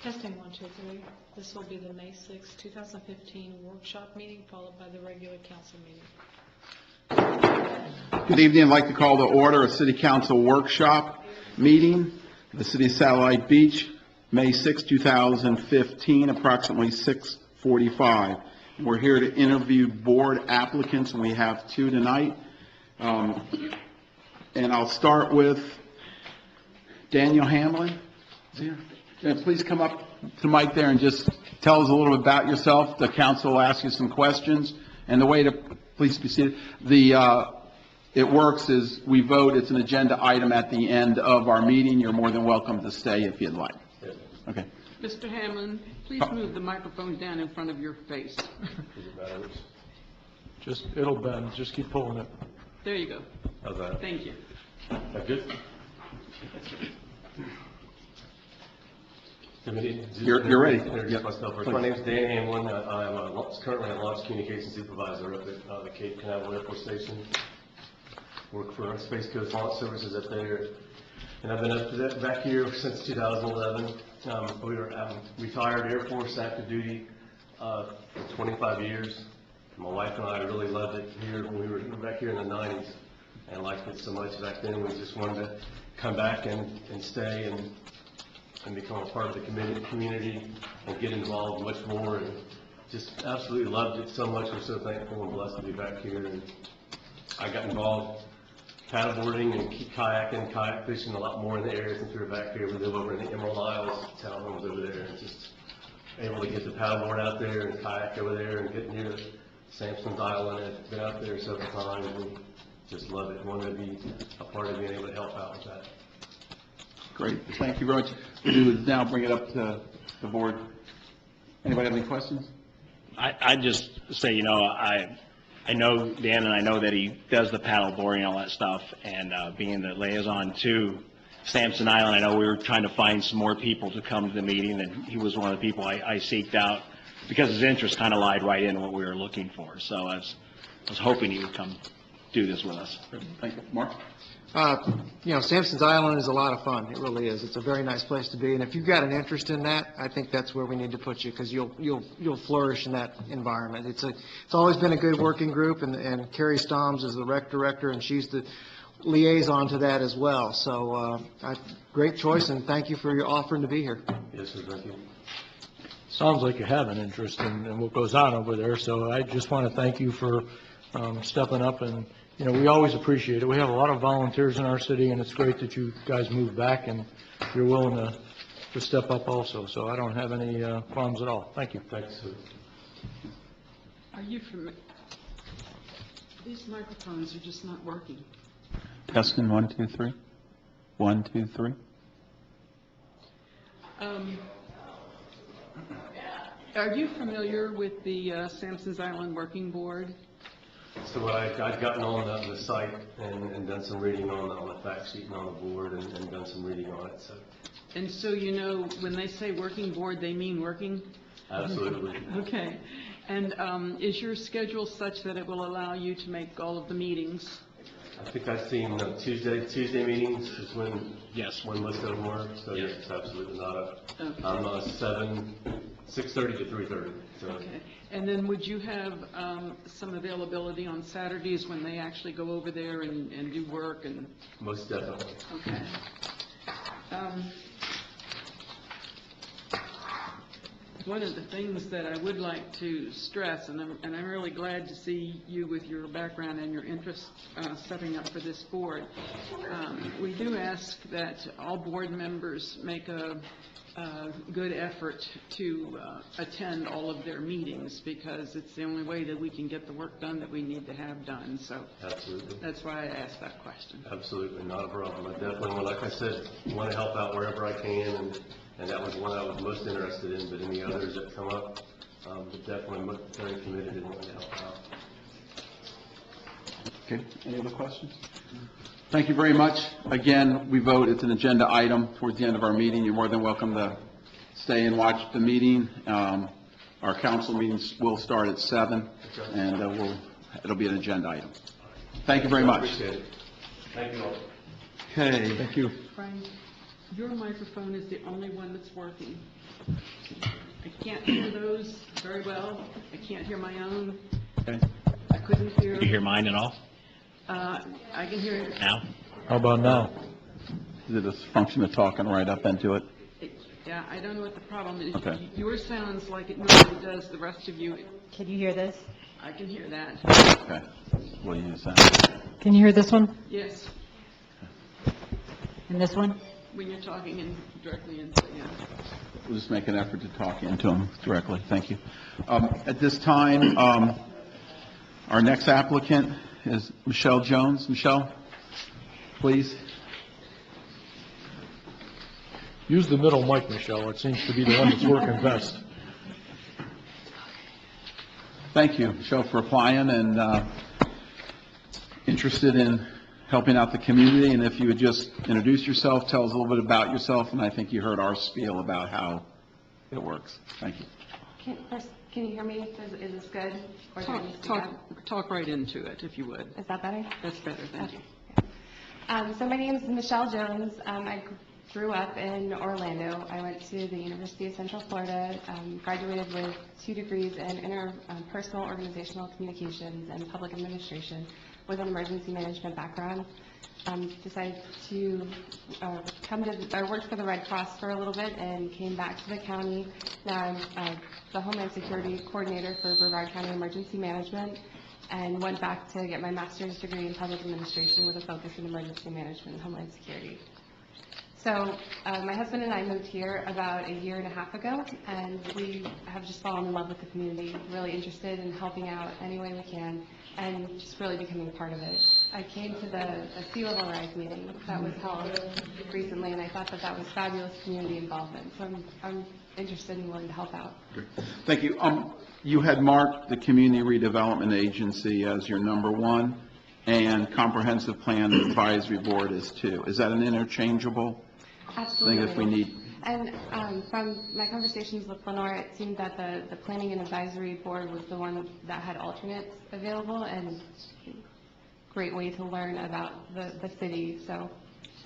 Testing 1, 2, 3. This will be the May 6, 2015 workshop meeting, followed by the regular council meeting. Good evening. I'd like to call to order a City Council workshop meeting, the City of Satellite Beach, May 6, 2015, approximately 6:45. We're here to interview board applicants, and we have two tonight. And I'll start with Daniel Hamlin. Is he here? Yeah, please come up to Mike there and just tell us a little bit about yourself. The council will ask you some questions. And the way to, please be seated. It works is we vote. It's an agenda item at the end of our meeting. You're more than welcome to stay if you'd like. Okay. Mr. Hamlin, please move the microphone down in front of your face. It'll bend. Just keep pulling it. There you go. How's that? Thank you. That good? You're ready. Introduce myself first. My name is Dan Hamlin. I'm currently a launch communications supervisor up at the Cape Canaveral Air Force Station. Work for Space Coast Launch Services up there. And I've been up back here since 2011. We were retired Air Force active duty for 25 years. My wife and I really loved it here when we were back here in the 90s and liked it so much back then. We just wanted to come back and stay and become a part of the community and get involved much more, and just absolutely loved it so much. We're so thankful and blessed to be back here. And I got involved paddleboarding and kayaking, kayak fishing a lot more in the area since we were back here. We live over in the Emerald Isles, townhomes over there, and just able to get the paddleboard out there and kayak over there and get near Sampson's Island. I've been out there several times and just love it. Wanted to be a part of being able to help out with that. Great. Thank you very much. We would now bring it up to the board. Anybody have any questions? I just say, I know Dan, and I know that he does the paddle boarding and all that stuff, and being the liaison to Sampson Island, I know we were trying to find some more people to come to the meeting, and he was one of the people I seeked out because his interest kind of lied right in what we were looking for. So I was hoping he would come do this with us. Thank you. Mark? Sampson's Island is a lot of fun. It really is. It's a very nice place to be. And if you've got an interest in that, I think that's where we need to put you, because you'll flourish in that environment. It's always been a good working group, and Carrie Stoms is the rec director, and she's the liaison to that as well. So great choice, and thank you for your offering to be here. Yes, sir. Thank you. Sounds like you have an interest in what goes on over there, so I just want to thank you for stepping up, and we always appreciate it. We have a lot of volunteers in our city, and it's great that you guys moved back and you're willing to step up also. So I don't have any problems at all. Thank you. Thanks, sir. Are you familiar? These microphones are just not working. Testing 1, 2, 3. 1, 2, 3. Are you familiar with the Sampson's Island Working Board? So I've gotten on the site and done some reading on the fact sheet and on the board and done some reading on it. And so when they say working board, they mean working? Absolutely. Okay. And is your schedule such that it will allow you to make all of the meetings? I think I've seen Tuesday meetings is when most of them were. So yes, it's absolutely not. I'm 6:30 to 3:30. So. Okay. And then would you have some availability on Saturdays when they actually go over there and do work? And most definitely. Okay. One of the things that I would like to stress, and I'm really glad to see you with your background and your interest stepping up for this board, we do ask that all board members make a good effort to attend all of their meetings, because it's the only way that we can get the work done that we need to have done. So absolutely, that's why I asked that question. Absolutely, not a problem. I definitely, like I said, want to help out wherever I can, and that was one I was most interested in. But any others that come up, definitely very committed and wanting to help out. Okay. Any other questions? Thank you very much. Again, we vote. It's an agenda item towards the end of our meeting. You're more than welcome to stay and watch the meeting. Our council meetings will start at 7, and it'll be an agenda item. Thank you very much. Appreciate it. Thank you all. Okay. Thank you. Frank? Your microphone is the only one that's working. I can't hear those very well. I can't hear my own. Okay. I couldn't hear. Do you hear mine at all I can hear it. now? How about now? Is it a function of talking right up into it? Yeah, I don't know what the problem is. Okay. Yours sounds like it normally does. The rest of you, Can you hear this? I can hear that. Okay. We'll use that. Can you hear this one? Yes, And this one? when you're talking in directly into, yeah. We'll just make an effort to talk into them directly. Thank you. At this time, our next applicant is Michelle Jones. Michelle, please. Use the middle mic, Michelle. It seems to be the one that's working best. Thank you, Michelle, for applying and interested in helping out the community. And if you would just introduce yourself, tell us a little bit about yourself, and I think you heard our spiel about how it works. Thank you. Can you hear me? Is this good? Or do I need to speak up? Talk right into it, if you would. Is that better? That's better, thank you. So my name is Michelle Jones. I grew up in Orlando. I went to the University of Central Florida, graduated with 2 degrees in interpersonal organizational communications and public administration with an emergency management background. Decided to worked for the Red Cross for a little bit and came back to the county. Now I'm the Homeland Security Coordinator for Brevard County Emergency Management, and went back to get my master's degree in public administration with a focus in emergency management and Homeland Security. So my husband and I moved here about a year and a half ago, and we have just fallen in love with the community, really interested in helping out any way we can, and just really becoming part of it. I came to the Sea Level Rise meeting that was held recently, and I thought that that was fabulous community involvement, so I'm interested and willing to help out. Thank you. You had marked the Community Redevelopment Agency as your number 1, and Comprehensive Plan Advisory Board is 2. Is that an interchangeable Absolutely. thing if we need? And from my conversations with Lenore, it seemed that the Planning and Advisory Board was the one that had alternates available, and great way to learn about the city, so,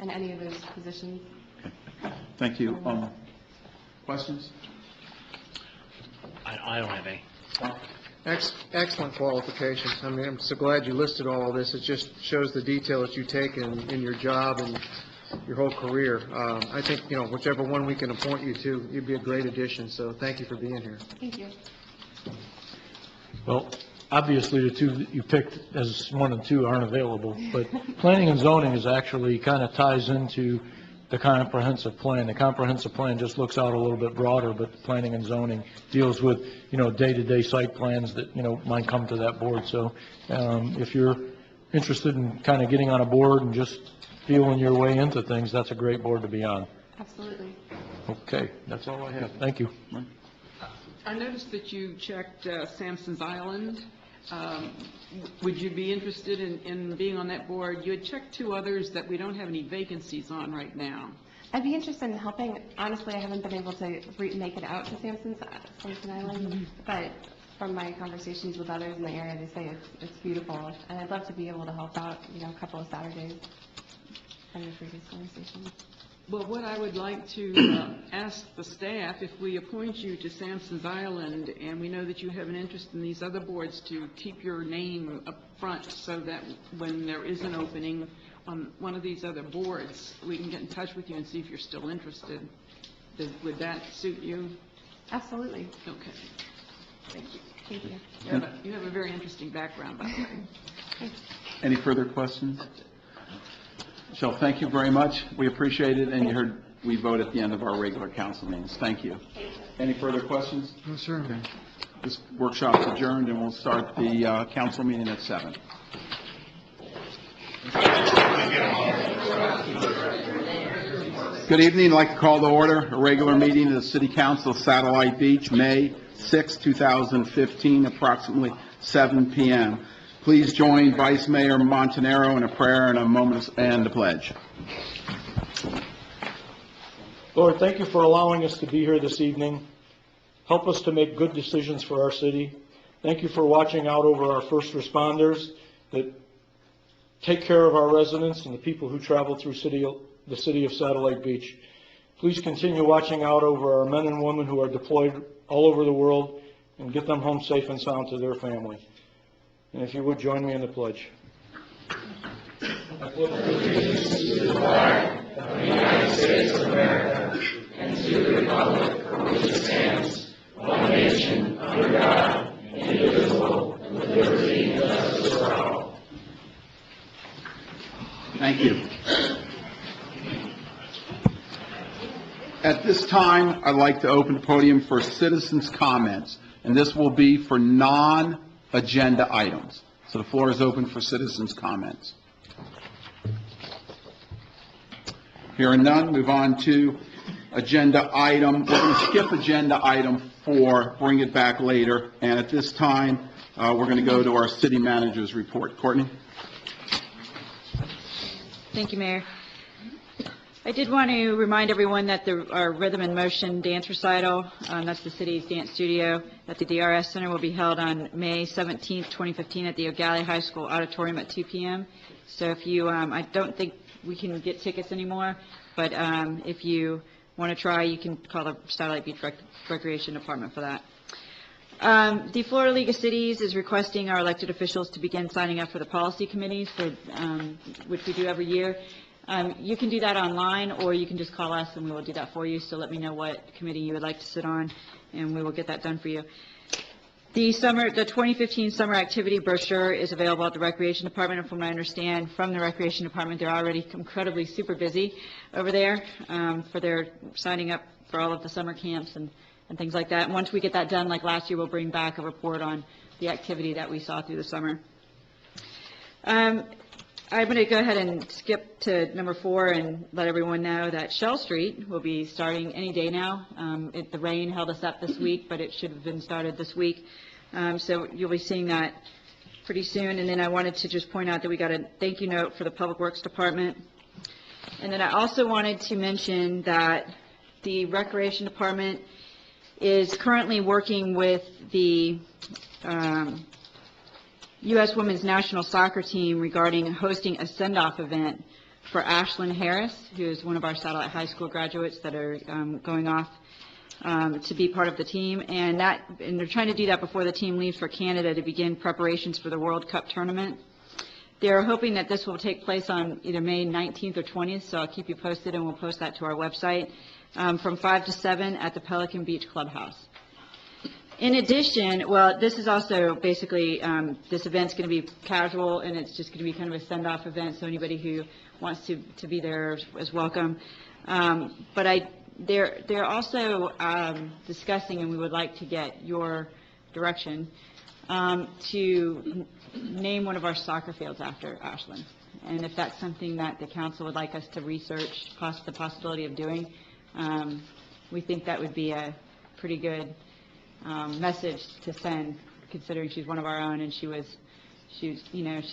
and any of those positions. Okay. Thank you. Questions? I don't have any. Excellent qualifications. I mean, I'm so glad you listed all of this. It just shows the detail that you take in your job and your whole career. I think, whichever one we can appoint you to, you'd be a great addition, so thank you for being here. Thank you. Well, obviously, the 2 that you picked as 1 and 2 aren't available, but planning and zoning is actually kind of ties into the comprehensive plan. The comprehensive plan just looks out a little bit broader, but the planning and zoning deals with, day-to-day site plans that, might come to that board. So if you're interested in kind of getting on a board and just feeling your way into things, that's a great board to be on. Absolutely. Okay, that's all I have. Thank you. I noticed that you checked Sampson's Island. Would you be interested in being on that board? You had checked 2 others that we don't have any vacancies on right now. I'd be interested in helping. Honestly, I haven't been able to make it out to Sampson Island, but from my conversations with others in the area, they say it's beautiful, and I'd love to be able to help out, a couple of Saturdays from your previous conversation. Well, what I would like to ask the staff, if we appoint you to Sampson's Island, and we know that you have an interest in these other boards, to keep your name up front so that when there is an opening on one of these other boards, we can get in touch with you and see if you're still interested. Would that suit you? Absolutely. Okay. Thank you. Thank you. You have a very interesting background, by the way. Any further questions? Michelle, thank you very much. We appreciate it, and you heard we vote at the end of our regular council meetings. Thank you. Any further questions? No, sir. Okay. This workshop's adjourned, and we'll start the council meeting at 7. Good evening. I'd like to call to order a regular meeting of the City Council of Satellite Beach, May 6, 2015, approximately 7 p.m. Please join Vice Mayor Montanaro in a prayer and a moment and the pledge. Lord, thank you for allowing us to be here this evening. Help us to make good decisions for our city. Thank you for watching out over our first responders that take care of our residents and the people who travel through the city of Satellite Beach. Please continue watching out over our men and women who are deployed all over the world and get them home safe and sound to their family. And if you would, join me in the pledge. I pledge allegiance to the flag of the United States of America and to the republic for which it stands, one nation, under God, indivisible, with liberty and justice for all. Thank you. At this time, I'd like to open the podium for citizens' comments, and this will be for non-agenda items. So the floor is open for citizens' comments. Hearing none, move on to agenda item. We're going to skip agenda item 4, bring it back later, and at this time, we're going to go to our city manager's report. Courtney? Thank you, Mayor. I did want to remind everyone that our Rhythm and Motion dance recital, that's the city's dance studio at the DRS Center, will be held on May 17th, 2015 at the O'Galley High School Auditorium at 2 p.m. So if you, I don't think we can get tickets anymore, but if you want to try, you can call the Satellite Beach Recreation Department for that. The Florida League of Cities is requesting our elected officials to begin signing up for the policy committees, which we do every year. You can do that online, or you can just call us and we will do that for you. So let me know what committee you would like to sit on, and we will get that done for you. The 2015 summer activity brochure is available at the Recreation Department, and from what I understand from the Recreation Department, they're already incredibly super busy over there for their signing up for all of the summer camps and things like that. And once we get that done, like last year, we'll bring back a report on the activity that we saw through the summer. I'm going to go ahead and skip to number 4 and let everyone know that Shell Street will be starting any day now. The rain held us up this week, but it should have been started this week. So you'll be seeing that pretty soon. And then I wanted to just point out that we got a thank you note for the Public Works Department. And then I also wanted to mention that the Recreation Department is currently working with the U.S. Women's National Soccer Team regarding hosting a send-off event for Ashlyn Harris, who is one of our Satellite High School graduates that are going off to be part of the team. And they're trying to do that before the team leaves for Canada to begin preparations for the World Cup tournament. They're hoping that this will take place on either May 19th or 20th, so I'll keep you posted, and we'll post that to our website, from 5 to 7 at the Pelican Beach Clubhouse. In addition, well, this is also basically, this event's going to be casual, and it's just going to be kind of a send-off event, so anybody who wants to be there is welcome. But they're also discussing, and we would like to get your direction, to name one of our soccer fields after Ashlyn. And if that's something that the council would like us to research the possibility of doing, we think that would be a pretty good message to send, considering she's one of our own, and she's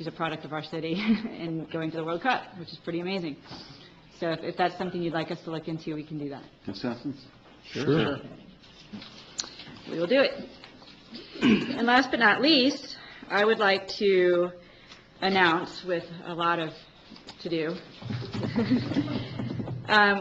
a product of our city and going to the World Cup, which is pretty amazing. So if that's something you'd like us to look into, we can do that. Consensus? Sure. We will do it. And last but not least, I would like to announce, with a lot of to do,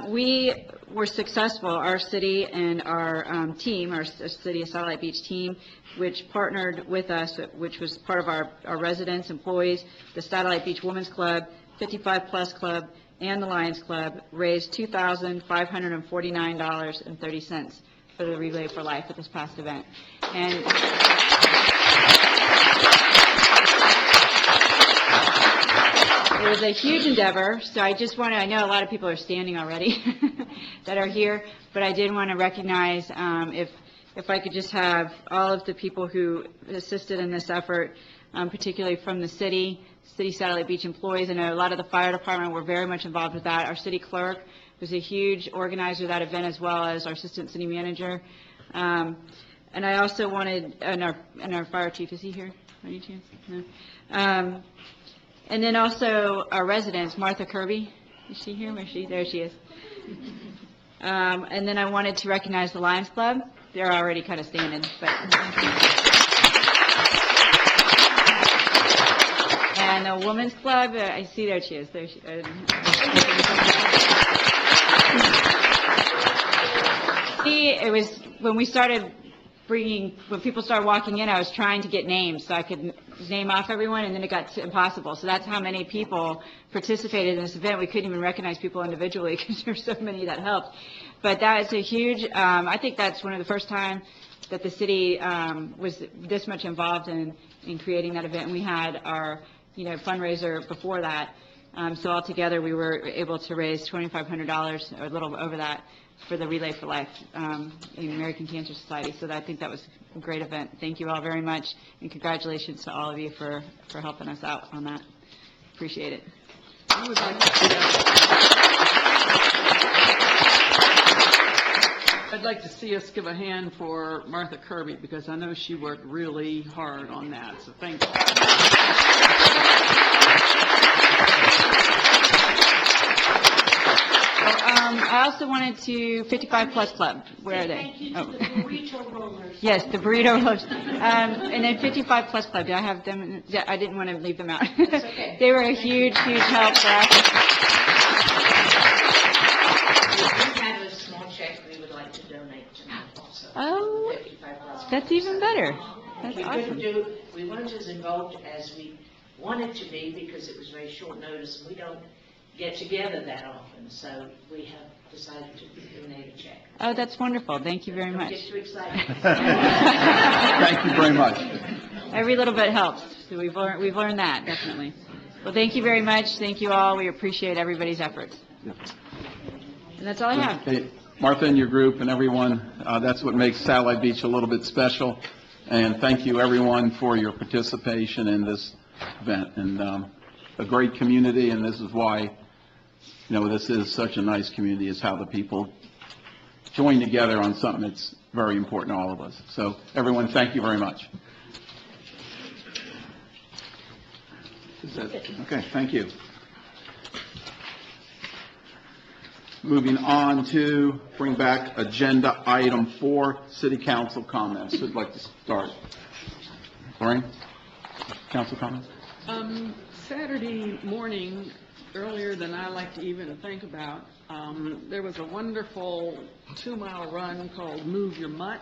we were successful, our city and our team, our City of Satellite Beach team, which partnered with us, which was part of our residents, employees, the Satellite Beach Women's Club, 55 Plus Club, and the Lions Club, raised $2,549.30 for the Relay for Life at this past event. And it was a huge endeavor, so I just want to, I know a lot of people are standing already that are here, but I did want to recognize, if I could just have all of the people who assisted in this effort, particularly from the city Satellite Beach employees. I know a lot of the fire department were very much involved with that. Our city clerk was a huge organizer of that event, as well as our assistant city manager. And I also wanted, and our fire chief, is he here by any chance? No. And then also our residents, Martha Kirby, is she here? Where is she? There she is. And then I wanted to recognize the Lions Club. They're already kind of standing, but. And the Women's Club, I see there she is. There she is. it was, when people started walking in, I was trying to get names so I could name off everyone, and then it got impossible. So that's how many people participated in this event. We couldn't even recognize people individually because there's so many that helped. But that is a huge, I think that's one of the first time that the city was this much involved in creating that event. And we had our, fundraiser before that. So altogether, we were able to raise $2,500, or a little over that, for the Relay for Life in American Cancer Society. So I think that was a great event. Thank you all very much, and congratulations to all of you for helping us out on that. Appreciate it. I would like to see I'd like to see us give a hand for Martha Kirby, because I know she worked really hard on that, so thank you. I also wanted to 55 Plus Club. Where are they? Thank you to the burrito rollers. Yes, the burrito rollers. And then 55 Plus Club. Do I have them? Yeah, I didn't want to leave them out. That's okay. They were a huge, huge help for us. We have a small check we would like to donate tonight also. Oh, 55 plus. that's even better. That's We awesome. we weren't as involved as we wanted to be because it was very short notice, and we don't get together that often, so we have decided to donate a check. Oh, that's wonderful. Thank you very Don't much. get too excited. Thank you very much. Every little bit helps. So we've learned that, definitely. Well, thank you very much. Thank you all. We appreciate everybody's efforts. And that's all I have. Hey, Martha and your group and everyone, that's what makes Satellite Beach a little bit special. And thank you, everyone, for your participation in this event. And a great community, and this is why, this is such a nice community, is how the people join together on something that's very important to all of us. So, everyone, thank you very much. Okay, thank you. Moving on to bring back agenda item 4, city council comments. Who'd like to start? Lorraine? Council comments? Saturday morning, earlier than I like to even think about, there was a wonderful 2-mile run called Move Your Mutt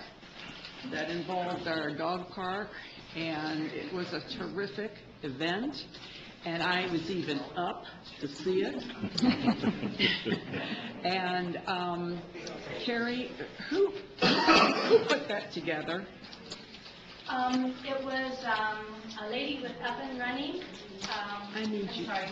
that involved our dog park, and it was a terrific event, and I was even up to see it. And Carrie, who put that together? It was a lady with Up and Running. I need you. Sorry.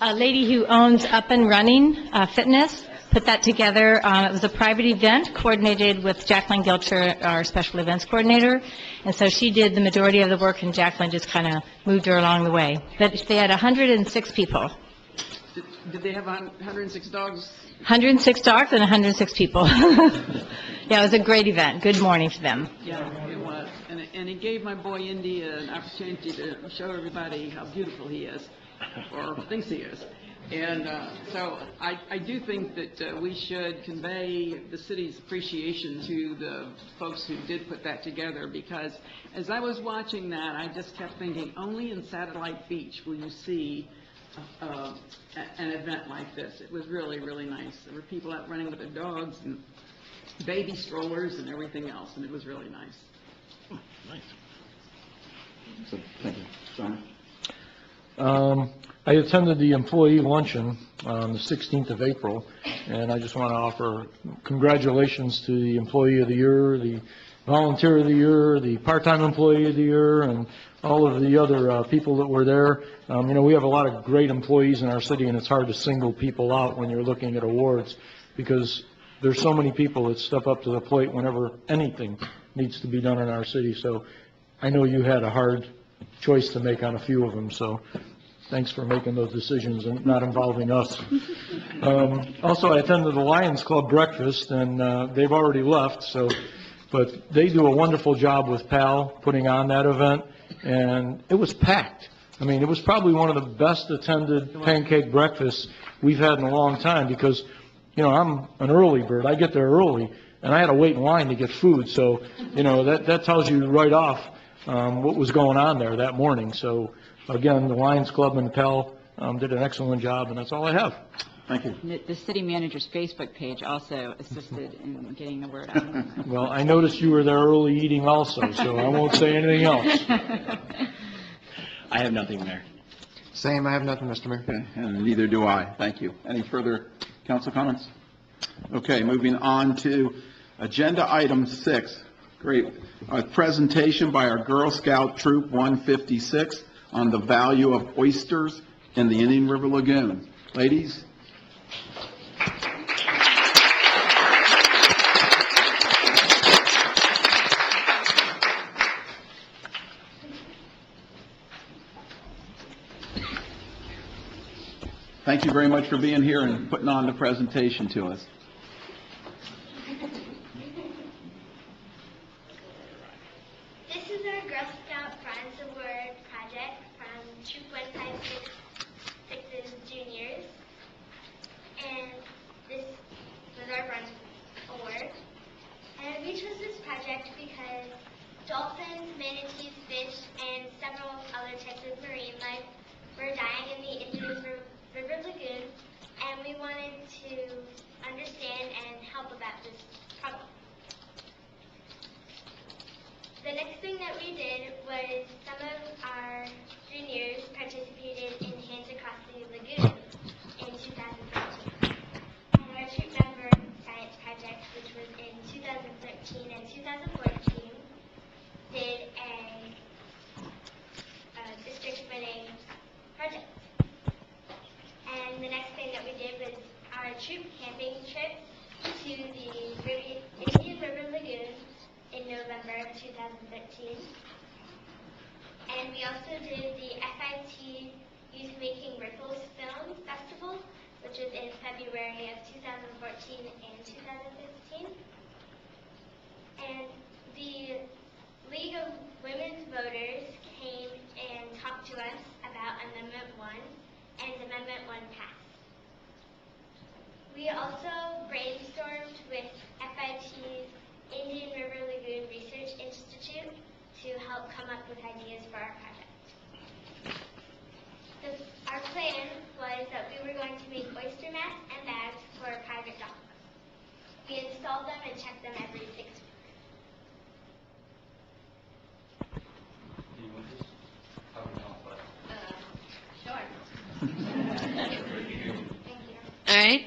A lady who owns Up and Running Fitness put that together. It was a private event coordinated with Jacqueline Gilcher, our special events coordinator. And so she did the majority of the work, and Jacqueline just kind of moved her along the way. But they had 106 people. Did they have 106 dogs? 106 dogs and 106 people. Yeah, it was a great event. Good morning to them. Yeah, it was. And it gave my boy Indy an opportunity to show everybody how beautiful he is, or thinks he is. And so I do think that we should convey the city's appreciation to the folks who did put that together, because as I was watching that, I just kept thinking, only in Satellite Beach will you see an event like this. It was really, really nice. There were people out running with their dogs and baby strollers and everything else, and it was really nice. So, thank you. John? I attended the employee luncheon on the 16th of April, and I just want to offer congratulations to the Employee of the Year, the Volunteer of the Year, the Part-Time Employee of the Year, and all of the other people that were there. We have a lot of great employees in our city, and it's hard to single people out when you're looking at awards, because there's so many people that step up to the plate whenever anything needs to be done in our city. So I know you had a hard choice to make on a few of them, so thanks for making those decisions and not involving us. Also, I attended the Lions Club breakfast, and they've already left, but they do a wonderful job with PAL putting on that event, and it was packed. I mean, it was probably one of the best attended pancake breakfasts we've had in a long time, because, I'm an early bird. I get there early, and I had to wait in line to get food, so, that tells you right off what was going on there that morning. So, again, the Lions Club and PAL did an excellent job, and that's all I have. Thank you. The city manager's Facebook page also assisted in getting the word out. Well, I noticed you were there early eating also, so I won't say anything else. I have nothing, Mayor. Same, I have nothing, Mr. Mayor. Okay, and neither do I. Thank you. Any further council comments? Okay, moving on to agenda item 6. Great. A presentation by our Girl Scout Troop 156 on the value of oysters in the Indian River Lagoon. Ladies? Thank you very much for being here and putting on the presentation to us. This is our Girl Scout Friends Award project from Troop 156's juniors. And this was our Friends Award. And we chose this project because dolphins, manatees, fish, and several other types of marine life were dying in the Indian River Lagoon, and we wanted to understand and help about this problem. The next thing that we did was some of our juniors participated in Hands Across the Lagoon in 2013. And our troop member science project, which was in 2013 and 2014, did a district-winning project. And the next thing that we did was our troop camping trip to the Indian River Lagoon in November of 2013. And we also did the FIT Youth Making Ripples Film Festival, which was in February of 2014 and 2015. And the League of Women's Voters came and talked to us about Amendment 1, and Amendment 1 passed. We also brainstormed with FIT's Indian River Lagoon Research Institute to help come up with ideas for our project. Our plan was that we were going to make oyster mats and bags for a private dock. We installed them and checked them every 6 weeks. All right.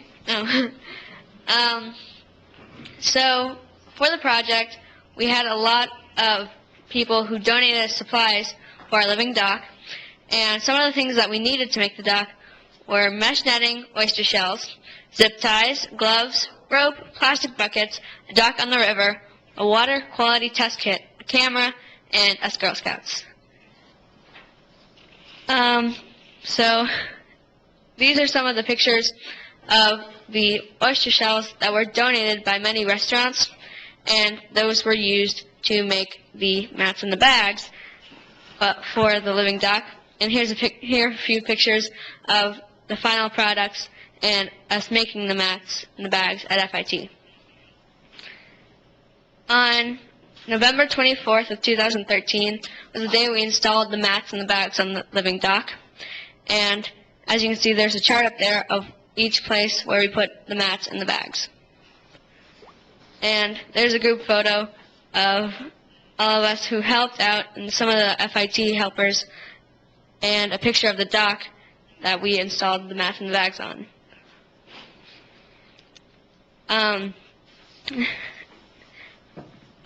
So for the project, we had a lot of people who donated supplies for our living dock, and some of the things that we needed to make the dock were mesh netting, oyster shells, zip ties, gloves, rope, plastic buckets, a dock on the river, a water quality test kit, a camera, and us Girl Scouts. So these are some of the pictures of the oyster shells that were donated by many restaurants, and those were used to make the mats and the bags for the living dock. And here are a few pictures of the final products and us making the mats and the bags at FIT. On November 24th of 2013 was the day we installed the mats and the bags on the living dock. And as you can see, there's a chart up there of each place where we put the mats and the bags. And there's a group photo of all of us who helped out and some of the FIT helpers, and a picture of the dock that we installed the mats and the bags on.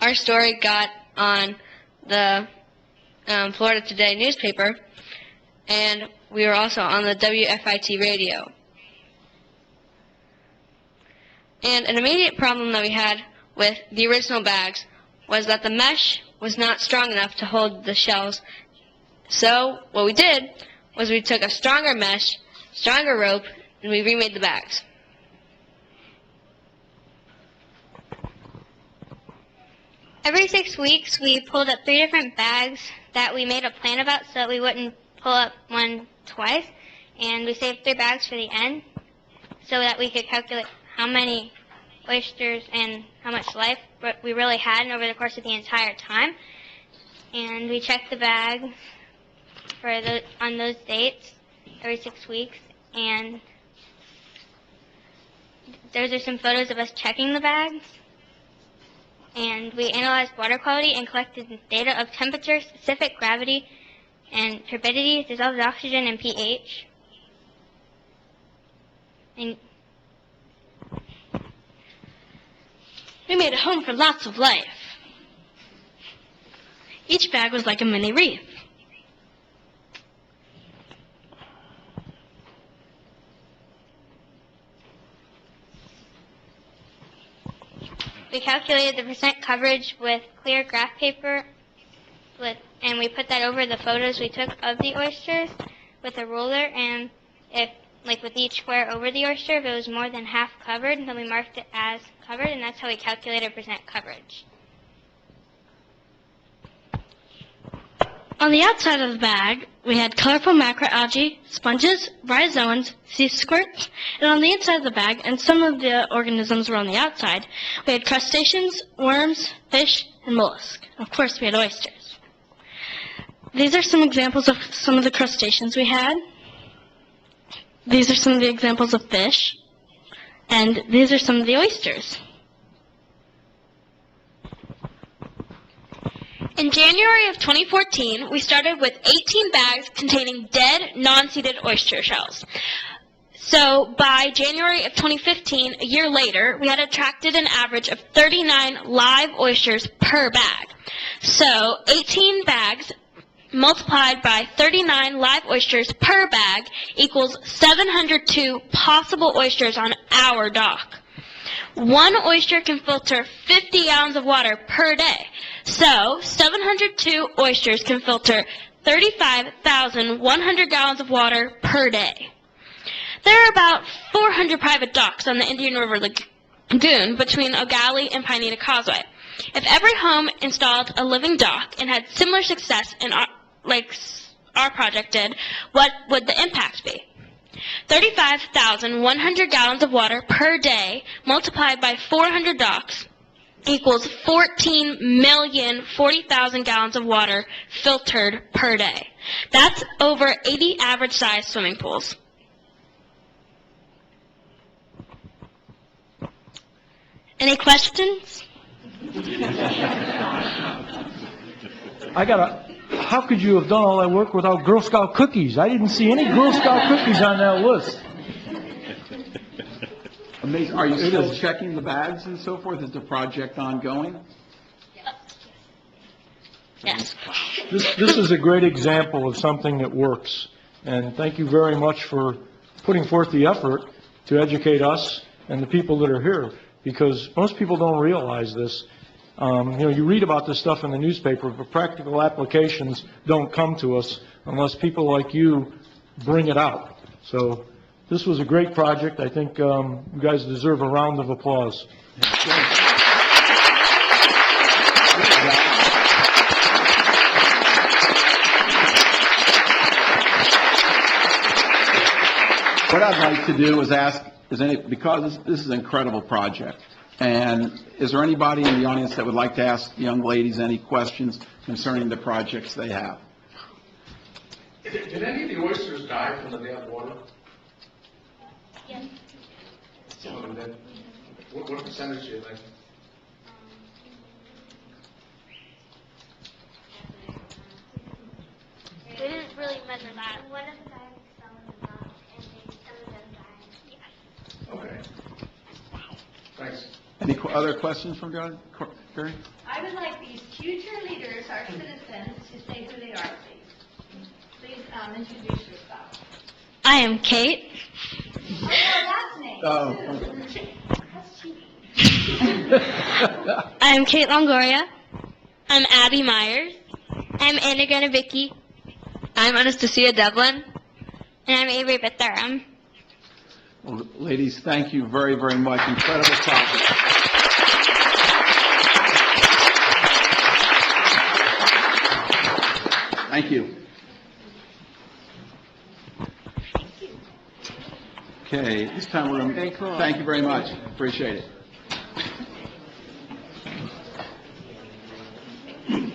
Our story got on the Florida Today newspaper, and we were also on the WFIT radio. And an immediate problem that we had with the original bags was that the mesh was not strong enough to hold the shells. So what we did was we took a stronger mesh, stronger rope, and we remade the bags. Every 6 weeks, we pulled up 3 different bags that we made a plan about so that we wouldn't pull up one twice. And we saved 3 bags for the end so that we could calculate how many oysters and how much life we really had over the course of the entire time. And we checked the bags on those dates every 6 weeks. And those are some photos of us checking the bags. And we analyzed water quality and collected data of temperature, specific gravity, and turbidity, dissolved oxygen, and pH. And we made a home for lots of life. Each bag was like a mini reef. We calculated the percent coverage with clear graph paper, and we put that over the photos we took of the oysters with a ruler, and if, like with each square over the oyster, if it was more than half covered, then we marked it as covered, and that's how we calculated percent coverage. On the outside of the bag, we had colorful macroalgae, sponges, bryozoans, sea squirts, and on the inside of the bag, and some of the organisms were on the outside, we had crustaceans, worms, fish, and mollusks. Of course, we had oysters. These are some examples of some of the crustaceans we had. These are some of the examples of fish, and these are some of the oysters. In January of 2014, we started with 18 bags containing dead, non-seeded oyster shells. So by January of 2015, a year later, we had attracted an average of 39 live oysters per bag. So 18 bags multiplied by 39 live oysters per bag equals 702 possible oysters on our dock. One oyster can filter 50 gallons of water per day. So 702 oysters can filter 35,100 gallons of water per day. There are about 400 private docks on the Indian River Lagoon between Ogali and Pineda Causeway. If every home installed a living dock and had similar success like our project did, what would the impact be? 35,100 gallons of water per day multiplied by 400 docks equals 14,040,000 gallons of water filtered per day. That's over 80 average-sized swimming pools. Any questions? How could you have done all that work without Girl Scout cookies? I didn't see any Girl Scout cookies on that list. Amazing. Are you still checking the bags and so forth? Is the project ongoing? Yes. This is a great example of something that works. And thank you very much for putting forth the effort to educate us and the people that are here, because most people don't realize this. You read about this stuff in the newspaper, but practical applications don't come to us unless people like you bring it out. So this was a great project. I think you guys deserve a round of applause. What I'd like to do is ask, because this is an incredible project, and is there anybody in the audience that would like to ask the young ladies any questions concerning the projects they have? Did any of the oysters die from the bad water? Yes. Some of them did. What percentage do you think? We didn't really measure that. One of the bags fell in the dock, and maybe some of them died. Yes. Okay. Thanks. Any other questions from Gary? I would like these future leaders, our citizens, to say who they are, please. Please introduce yourself. I am Kate. Oh, last name. Oh. I am Kate Longoria. I'm Abby Myers. I'm Anna Granavicki. I'm Anastasia Devlin. And I'm Avery Bethurum. Well, ladies, thank you very, very much. Incredible project. Thank you. Okay, this time we're going to... Thank you very much. Appreciate it.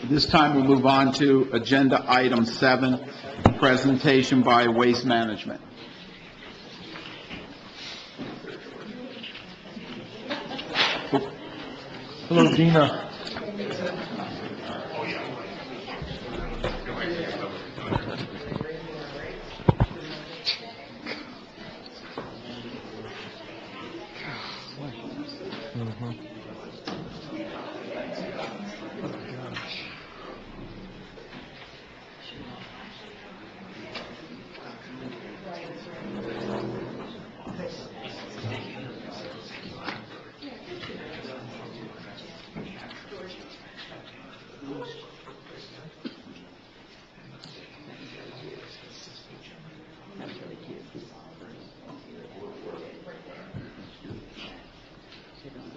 This time we'll move on to Agenda Item 7, presentation by Waste Management. Hello, Dina.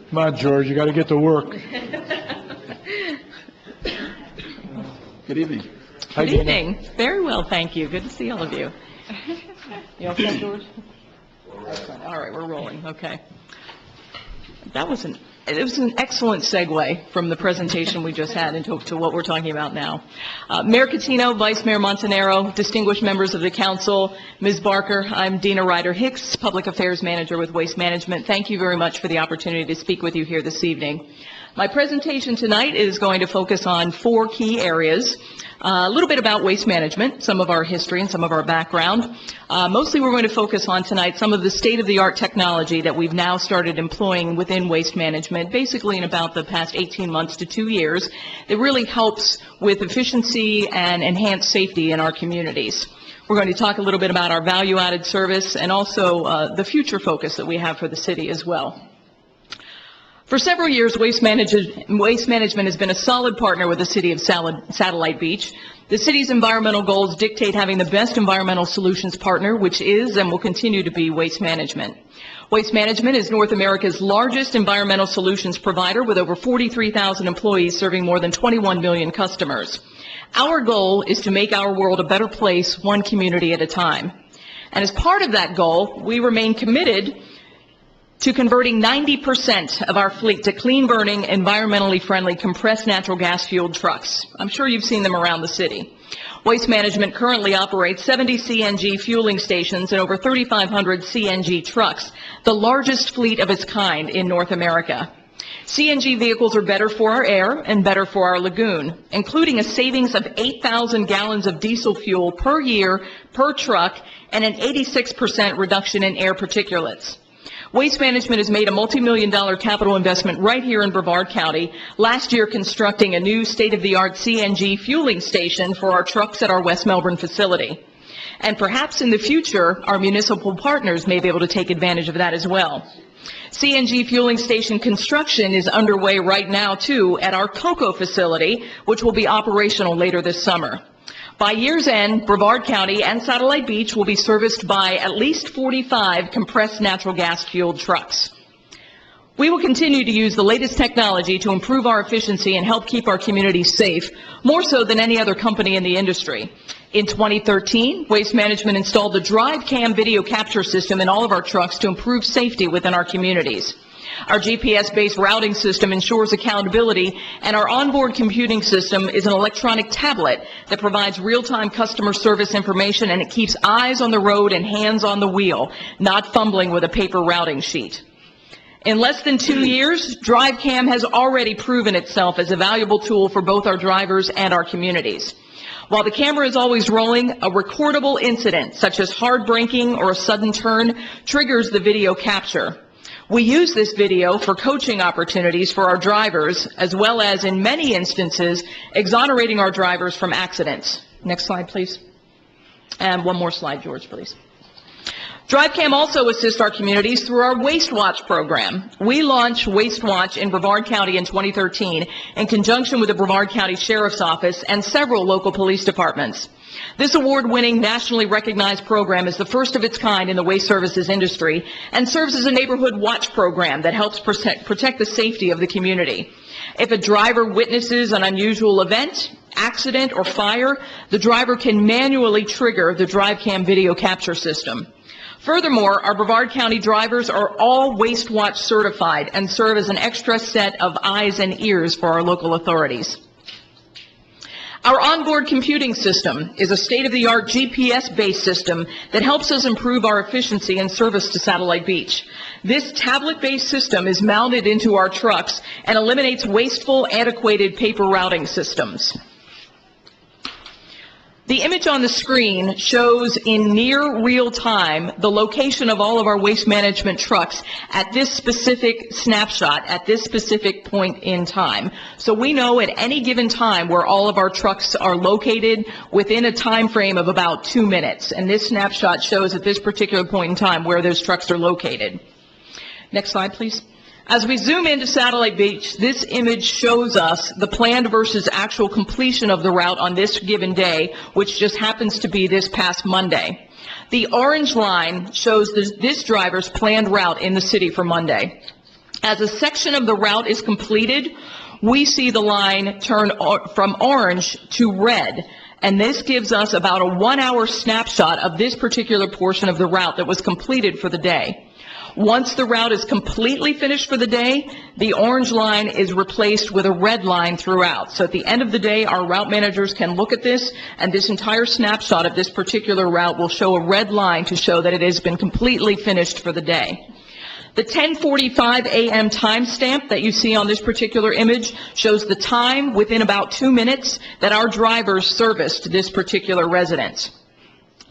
Come on, George, you got to get to work. Good evening. Hi, Good Dina. evening. Very well, thank you. Good to see all of you. You all set, George? Excellent. All right, we're rolling. Okay. It was an excellent segue from the presentation we just had into to what we're talking about now. Mayor Catino, Vice Mayor Montanaro, distinguished members of the council, Ms. Barker, I'm Dina Ryder-Hicks, Public Affairs Manager with Waste Management. Thank you very much for the opportunity to speak with you here this evening. My presentation tonight is going to focus on 4 key areas. A little bit about waste management, some of our history and some of our background. Mostly we're going to focus on tonight some of the state-of-the-art technology that we've now started employing within waste management, basically in about the past 18 months to 2 years. It really helps with efficiency and enhanced safety in our communities. We're going to talk a little bit about our value-added service and also the future focus that we have for the city as well. For several years, Waste Management has been a solid partner with the City of Satellite Beach. The city's environmental goals dictate having the best environmental solutions partner, which is and will continue to be Waste Management. Waste Management is North America's largest environmental solutions provider with over 43,000 employees serving more than 21 million customers. Our goal is to make our world a better place, one community at a time. And as part of that goal, we remain committed to converting 90% of our fleet to clean-burning, environmentally friendly compressed natural gas-fueled trucks. I'm sure you've seen them around the city. Waste Management currently operates 70 CNG fueling stations and over 3,500 CNG trucks, the largest fleet of its kind in North America. CNG vehicles are better for our air and better for our lagoon, including a savings of 8,000 gallons of diesel fuel per year per truck and an 86% reduction in air particulates. Waste Management has made a multi-million-dollar capital investment right here in Brevard County, last year constructing a new state-of-the-art CNG fueling station for our trucks at our West Melbourne facility. And perhaps in the future, our municipal partners may be able to take advantage of that as well. CNG fueling station construction is underway right now, too, at our Cocoa facility, which will be operational later this summer. By year's end, Brevard County and Satellite Beach will be serviced by at least 45 compressed natural gas-fueled trucks. We will continue to use the latest technology to improve our efficiency and help keep our communities safe, more so than any other company in the industry. In 2013, Waste Management installed the DriveCam video capture system in all of our trucks to improve safety within our communities. Our GPS-based routing system ensures accountability, and our onboard computing system is an electronic tablet that provides real-time customer service information, and it keeps eyes on the road and hands on the wheel, not fumbling with a paper routing sheet. In less than 2 years, DriveCam has already proven itself as a valuable tool for both our drivers and our communities. While the camera is always rolling, a recordable incident, such as hard braking or a sudden turn, triggers the video capture. We use this video for coaching opportunities for our drivers, as well as, in many instances, exonerating our drivers from accidents. Next slide, please. And one more slide, George, please. DriveCam also assists our communities through our Waste Watch program. We launched Waste Watch in Brevard County in 2013 in conjunction with the Brevard County Sheriff's Office and several local police departments. This award-winning, nationally recognized program is the first of its kind in the waste services industry and serves as a neighborhood watch program that helps protect the safety of the community. If a driver witnesses an unusual event, accident, or fire, the driver can manually trigger the DriveCam video capture system. Furthermore, our Brevard County drivers are all Waste Watch certified and serve as an extra set of eyes and ears for our local authorities. Our onboard computing system is a state-of-the-art GPS-based system that helps us improve our efficiency and service to Satellite Beach. This tablet-based system is mounted into our trucks and eliminates wasteful, antiquated paper routing systems. The image on the screen shows in near real time the location of all of our waste management trucks at this specific snapshot, at this specific point in time. So we know at any given time where all of our trucks are located within a time frame of about 2 minutes. And this snapshot shows at this particular point in time where those trucks are located. Next slide, please. As we zoom into Satellite Beach, this image shows us the planned versus actual completion of the route on this given day, which just happens to be this past Monday. The orange line shows this driver's planned route in the city for Monday. As a section of the route is completed, we see the line turn from orange to red. And this gives us about a 1-hour snapshot of this particular portion of the route that was completed for the day. Once the route is completely finished for the day, the orange line is replaced with a red line throughout. So at the end of the day, our route managers can look at this, and this entire snapshot of this particular route will show a red line to show that it has been completely finished for the day. The 10:45 a.m. timestamp that you see on this particular image shows the time within about 2 minutes that our drivers serviced this particular residence.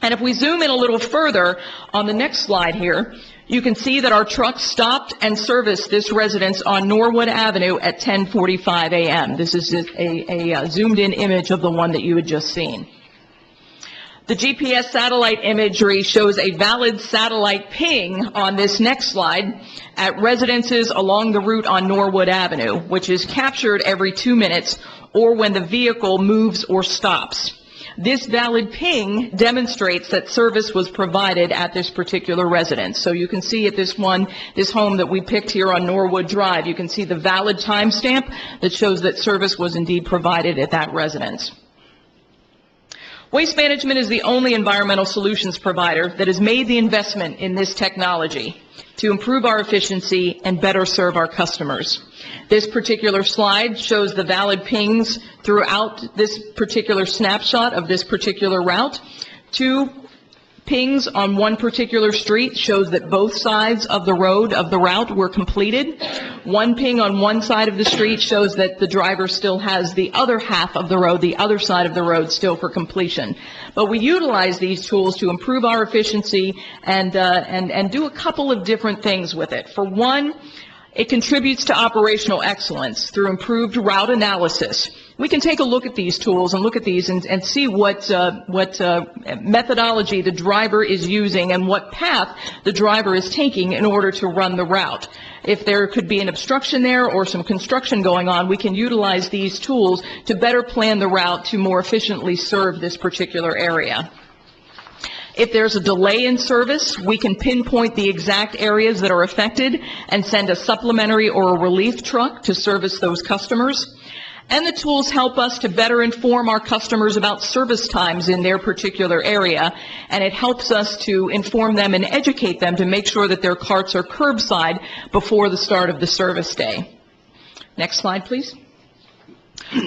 And if we zoom in a little further on the next slide here, you can see that our truck stopped and serviced this residence on Norwood Avenue at 10:45 a.m. This is a zoomed-in image of the one that you had just seen. The GPS satellite imagery shows a valid satellite ping on this next slide at residences along the route on Norwood Avenue, which is captured every 2 minutes or when the vehicle moves or stops. This valid ping demonstrates that service was provided at this particular residence. So you can see at this home that we picked here on Norwood Drive, you can see the valid timestamp that shows that service was indeed provided at that residence. Waste Management is the only environmental solutions provider that has made the investment in this technology to improve our efficiency and better serve our customers. This particular slide shows the valid pings throughout this particular snapshot of this particular route. 2 pings on one particular street shows that both sides of the route were completed. 1 ping on one side of the street shows that the driver still has the other half of the road, the other side of the road still for completion. But we utilize these tools to improve our efficiency and do a couple of different things with it. For one, it contributes to operational excellence through improved route analysis. We can take a look at these tools and look at these and see what methodology the driver is using and what path the driver is taking in order to run the route. If there could be an obstruction there or some construction going on, we can utilize these tools to better plan the route to more efficiently serve this particular area. If there's a delay in service, we can pinpoint the exact areas that are affected and send a supplementary or a relief truck to service those customers. And the tools help us to better inform our customers about service times in their particular area, and it helps us to inform them and educate them to make sure that their carts are curbside before the start of the service day. Next slide, please.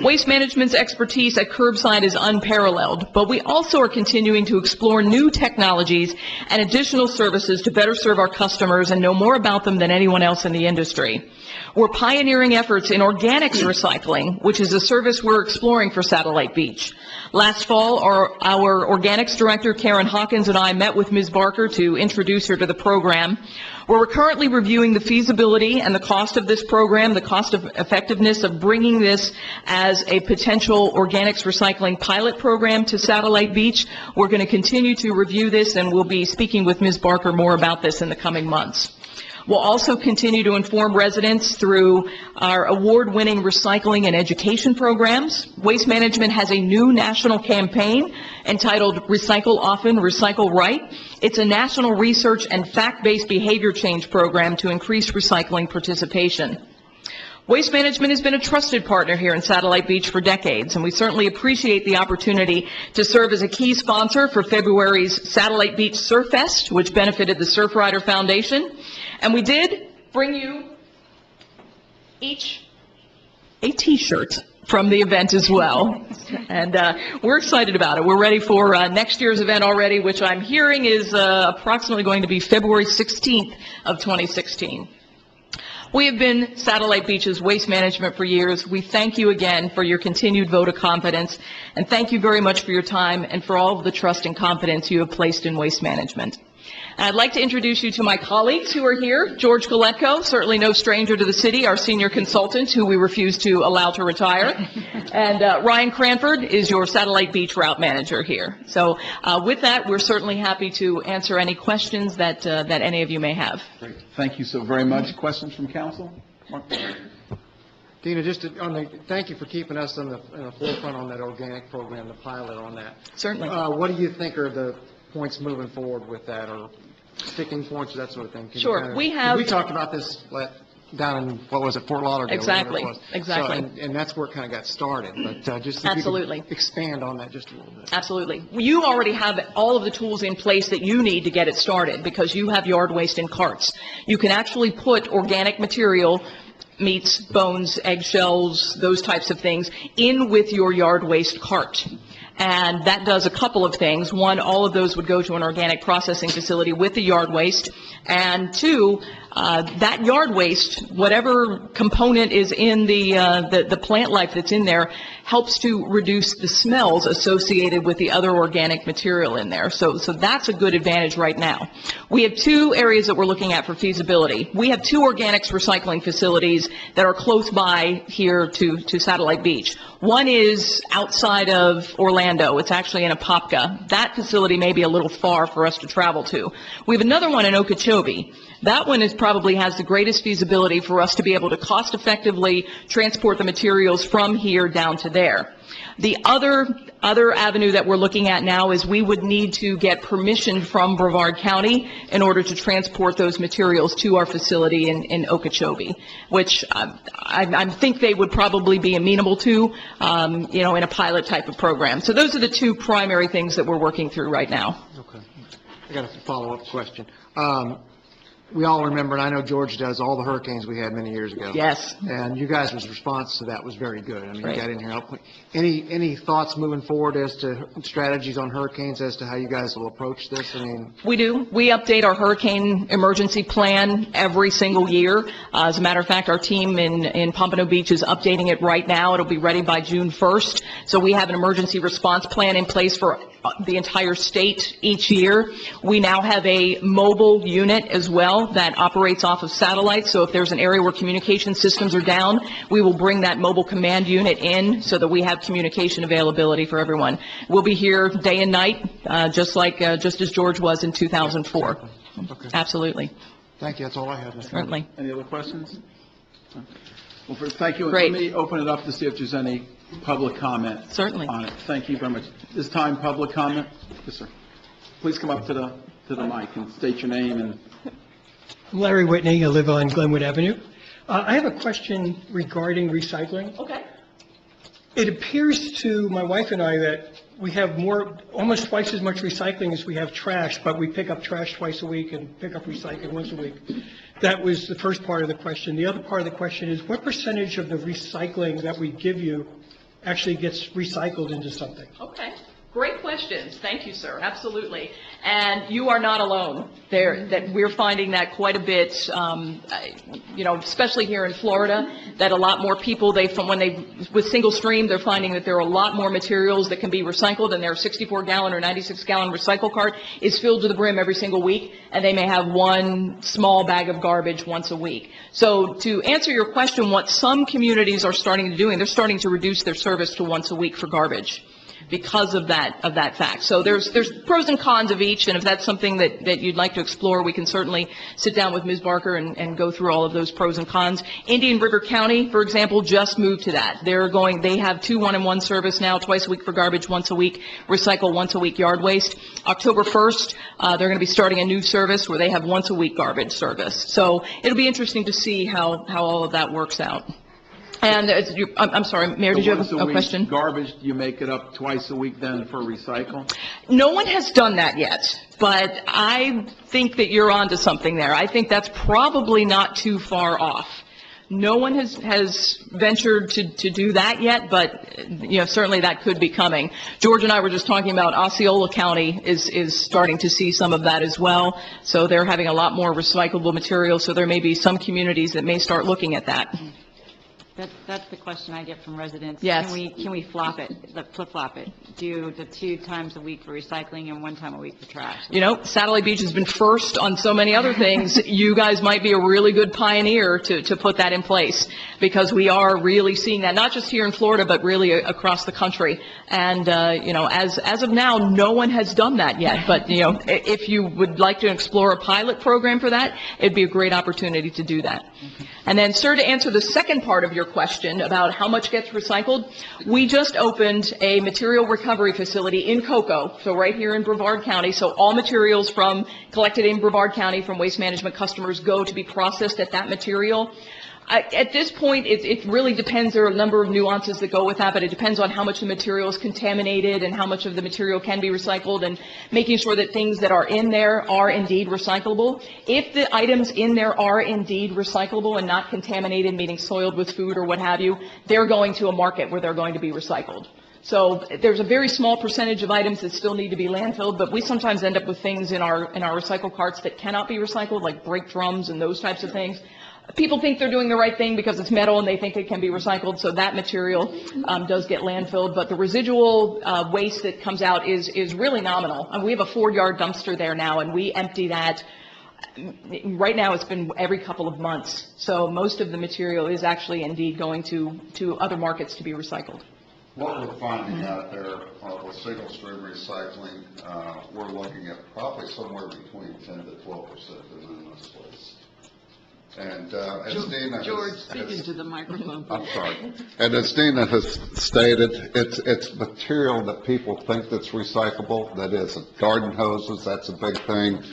Waste Management's expertise at curbside is unparalleled, but we also are continuing to explore new technologies and additional services to better serve our customers and know more about them than anyone else in the industry. We're pioneering efforts in organics recycling, which is a service we're exploring for Satellite Beach. Last fall, our organics director, Karen Hawkins, and I met with Ms. Barker to introduce her to the program. We're currently reviewing the feasibility and the cost of this program, the cost of effectiveness of bringing this as a potential organics recycling pilot program to Satellite Beach. We're going to continue to review this, and we'll be speaking with Ms. Barker more about this in the coming months. We'll also continue to inform residents through our award-winning recycling and education programs. Waste Management has a new national campaign entitled Recycle Often, Recycle Right. It's a national research and fact-based behavior change program to increase recycling participation. Waste Management has been a trusted partner here in Satellite Beach for decades, and we certainly appreciate the opportunity to serve as a key sponsor for February's Satellite Beach Surf Fest, which benefited the Surfrider Foundation. And we did bring you each a T-shirt from the event as well. And we're excited about it. We're ready for next year's event already, which I'm hearing is approximately going to be February 16th of 2016. We have been Satellite Beach's Waste Management for years. We thank you again for your continued vote of confidence, and thank you very much for your time and for all of the trust and confidence you have placed in waste management. And I'd like to introduce you to my colleagues who are here. George Galetko, certainly no stranger to the city, our senior consultant, who we refuse to allow to retire. And Ryan Cranford is your Satellite Beach route manager here. So with that, we're certainly happy to answer any questions that any of you may have. Great. Thank you so very much. Questions from council? Mark? Dina, thank you for keeping us in the forefront on that organic program, the pilot on that. Certainly. What do you think are the points moving forward with that, or sticking points, that sort of thing? Sure. We talked about this down in, what was it, Fort Lauderdale? Exactly. Exactly. So, and that's where it kind of got started, but just if you could expand on that just a little bit. Absolutely. You already have all of the tools in place that you need to get it started, because you have yard waste in carts. You can actually put organic material, meats, bones, eggshells, those types of things, in with your yard waste cart. And that does a couple of things. One, all of those would go to an organic processing facility with the yard waste. And two, that yard waste, whatever component is in the plant life that's in there, helps to reduce the smells associated with the other organic material in there. So that's a good advantage right now. We have two areas that we're looking at for feasibility. We have two organics recycling facilities that are close by here to Satellite Beach. One is outside of Orlando. It's actually in Apopka. That facility may be a little far for us to travel to. We have another one in Okeechobee. That one probably has the greatest feasibility for us to be able to cost effectively transport the materials from here down to there. The other avenue that we're looking at now is we would need to get permission from Brevard County in order to transport those materials to our facility in Okeechobee, which I think they would probably be amenable to, in a pilot type of program. So those are the two primary things that we're working through right now. Okay. I got a follow-up question. We all remember, and I know George does, all the hurricanes we had many years ago. Yes. And you guys' response to that was very good. I mean, Right. You got in here. Any thoughts moving forward as to strategies on hurricanes, as to how you guys will approach this? I mean, We do. We update our hurricane emergency plan every single year. As a matter of fact, our team in Pompano Beach is updating it right now. It'll be ready by June 1st. So we have an emergency response plan in place for the entire state each year. We now have a mobile unit as well that operates off of satellite. So if there's an area where communication systems are down, we will bring that mobile command unit in so that we have communication availability for everyone. We'll be here day and night, just as George was in 2004. Okay. Absolutely. Thank you. That's all I have, Mr. Certainly. Any other questions? Well, thank you. Great. Let me open it up to see if there's any public comment. Certainly. On it. Thank you very much. This time, public comment? Yes, sir. Please come up to the mic and state your name and... Larry Whitney, I live on Glenwood Avenue. I have a question regarding recycling. Okay. It appears to my wife and I that we have almost twice as much recycling as we have trash, but we pick up trash twice a week and pick up recycling once a week. That was the first part of the question. The other part of the question is, what percentage of the recycling that we give you actually gets recycled into something? Okay. Great questions. Thank you, sir. Absolutely. And you are not alone there, that we're finding that quite a bit, especially here in Florida, that a lot more people, with single stream, they're finding that there are a lot more materials that can be recycled, and their 64-gallon or 96-gallon recycle cart is filled to the brim every single week, and they may have one small bag of garbage once a week. So to answer your question, what some communities are starting to do, and they're starting to reduce their service to once a week for garbage, because of that fact. So there's pros and cons of each, and if that's something that you'd like to explore, we can certainly sit down with Ms. Barker and go through all of those pros and cons. Indian River County, for example, just moved to that. They have 2 1-in-1 service now, twice a week for garbage, once a week recycle, once a week yard waste. October 1st, they're going to be starting a new service where they have once a week garbage service. So it'll be interesting to see how all of that works out. And I'm sorry, Mayor, did you have a question? Garbage, you make it up twice a week then for recycle? No one has done that yet, but I think that you're onto something there. I think that's probably not too far off. No one has ventured to do that yet, but, certainly that could be coming. George and I were just talking about Osceola County is starting to see some of that as well. So they're having a lot more recyclable material, so there may be some communities that may start looking at that. That's the question I get from residents. Yes. Can we flip-flop it? Do the 2 times a week for recycling and 1 time a week for trash? Satellite Beach has been first on so many other things. You guys might be a really good pioneer to put that in place, because we are really seeing that, not just here in Florida, but really across the country. And, as of now, no one has done that yet. But, if you would like to explore a pilot program for that, it'd be a great opportunity to do that. And then, sir, to answer the second part of your question about how much gets recycled, we just opened a material recovery facility in Cocoa, so right here in Brevard County. So all materials collected in Brevard County from Waste Management customers go to be processed at that material. At this point, it really depends. There are a number of nuances that go with that, but it depends on how much the material is contaminated and how much of the material can be recycled, and making sure that things that are in there are indeed recyclable. If the items in there are indeed recyclable and not contaminated, meaning soiled with food or what have you, they're going to a market where they're going to be recycled. So there's a very small percentage of items that still need to be landfilled, but we sometimes end up with things in our recycle carts that cannot be recycled, like brake drums and those types of things. People think they're doing the right thing because it's metal and they think it can be recycled, so that material does get landfilled. But the residual waste that comes out is really nominal. And we have a 4-yard dumpster there now, and we empty that. Right now, it's been every couple of months. So most of the material is actually indeed going to other markets to be recycled. What we're finding out there with single-stream recycling, we're looking at probably somewhere between 10 to 12% of this waste. And as Dina George, speak into the microphone. I'm sorry. And as Dina has stated, it's material that people think that's recyclable. That is, garden hoses, that's a big thing.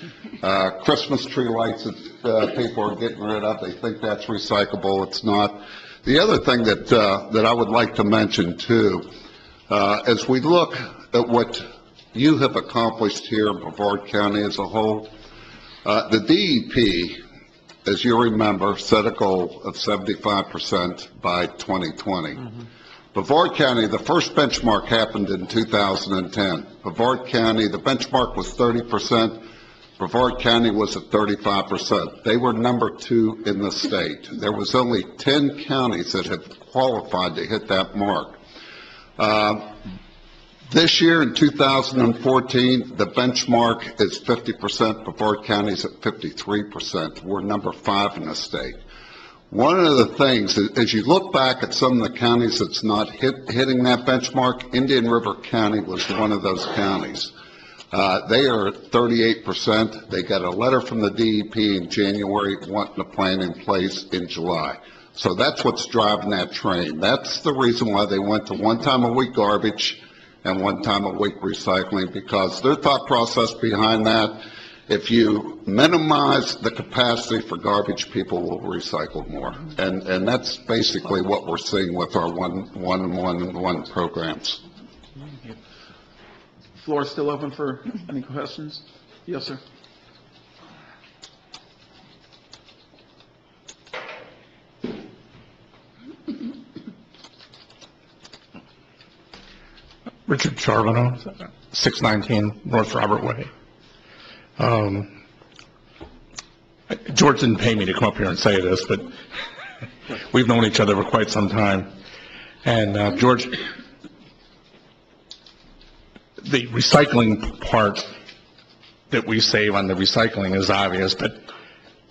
Christmas tree lights that people are getting rid of, they think that's recyclable. It's not. The other thing that I would like to mention too, as we look at what you have accomplished here in Brevard County as a whole, the DEP, as you remember, set a goal of 75% by 2020. Brevard County, the first benchmark happened in 2010. Brevard County, the benchmark was 30%. Brevard County was at 35%. They were number 2 in the state. There was only 10 counties that had qualified to hit that mark. This year in 2014, the benchmark is 50%. Brevard County is at 53%. We're number 5 in the state. One of the things, as you look back at some of the counties that's not hitting that benchmark, Indian River County was one of those counties. They are at 38%. They got a letter from the DEP in January wanting a plan in place in July. So that's what's driving that train. That's the reason why they went to 1 time a week garbage and 1 time a week recycling, because their thought process behind that, if you minimize the capacity for garbage, people will recycle more. And that's basically what we're seeing with our one programs. Floor is still open for any questions? Yes, sir. Richard Charbonneau, 619 North Robert Way. George didn't pay me to come up here and say this, but we've known each other for quite some time. And George, the recycling part that we save on the recycling is obvious, but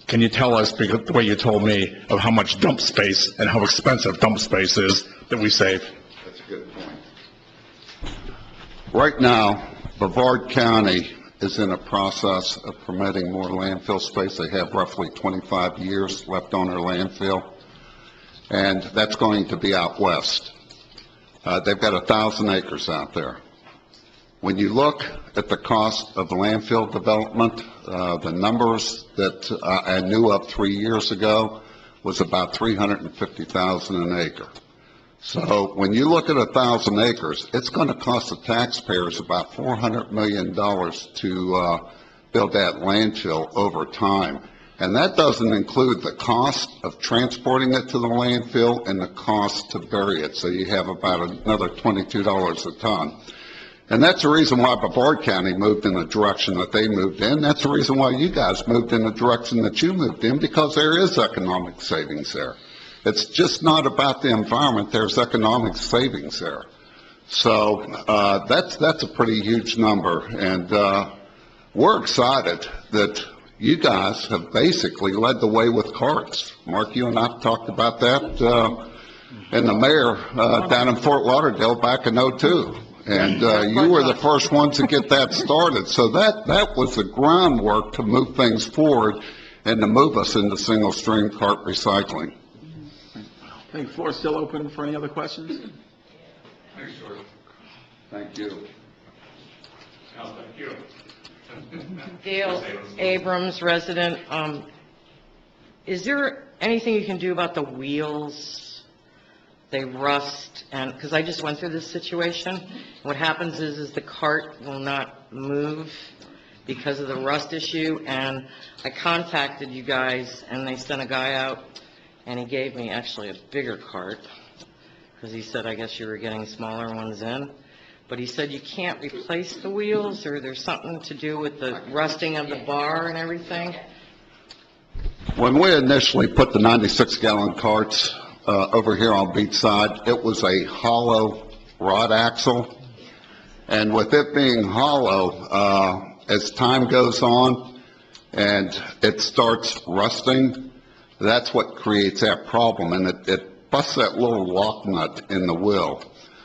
can you tell us, because the way you told me, of how much dump space and how expensive dump space is that we save? That's a good point. Right now, Brevard County is in a process of permitting more landfill space. They have roughly 25 years left on their landfill, and that's going to be out west. They've got 1,000 acres out there. When you look at the cost of landfill development, the numbers that I knew of 3 years ago was about $350,000 an acre. So when you look at 1,000 acres, it's going to cost the taxpayers about $400 million to build that landfill over time. And that doesn't include the cost of transporting it to the landfill and the cost to bury it. So you have about another $22 a ton. And that's the reason why Brevard County moved in the direction that they moved in. That's the reason why you guys moved in the direction that you moved in, because there is economic savings there. It's just not about the environment. There's economic savings there. So that's a pretty huge number. And we're excited that you guys have basically led the way with carts. Mark, you and I talked about that, and the mayor down in Fort Lauderdale back in '02. And you were the first ones to get that started. So that was the groundwork to move things forward and to move us into single stream cart recycling. I think the floor is still open for any other questions? Thank you. Thank you. Dale Abrams, resident. Is there anything you can do about the wheels? They rust, and, because I just went through this situation. What happens is the cart will not move because of the rust issue, and I contacted you guys, and they sent a guy out, and he gave me actually a bigger cart, because he said, I guess you were getting smaller ones in. But he said you can't replace the wheels, or there's something to do with the rusting of the bar and everything? When we initially put the 96-gallon carts over here on Beachside, it was a hollow rod axle. And with it being hollow, as time goes on and it starts rusting, that's what creates that problem. And it busts that little lock nut in the wheel.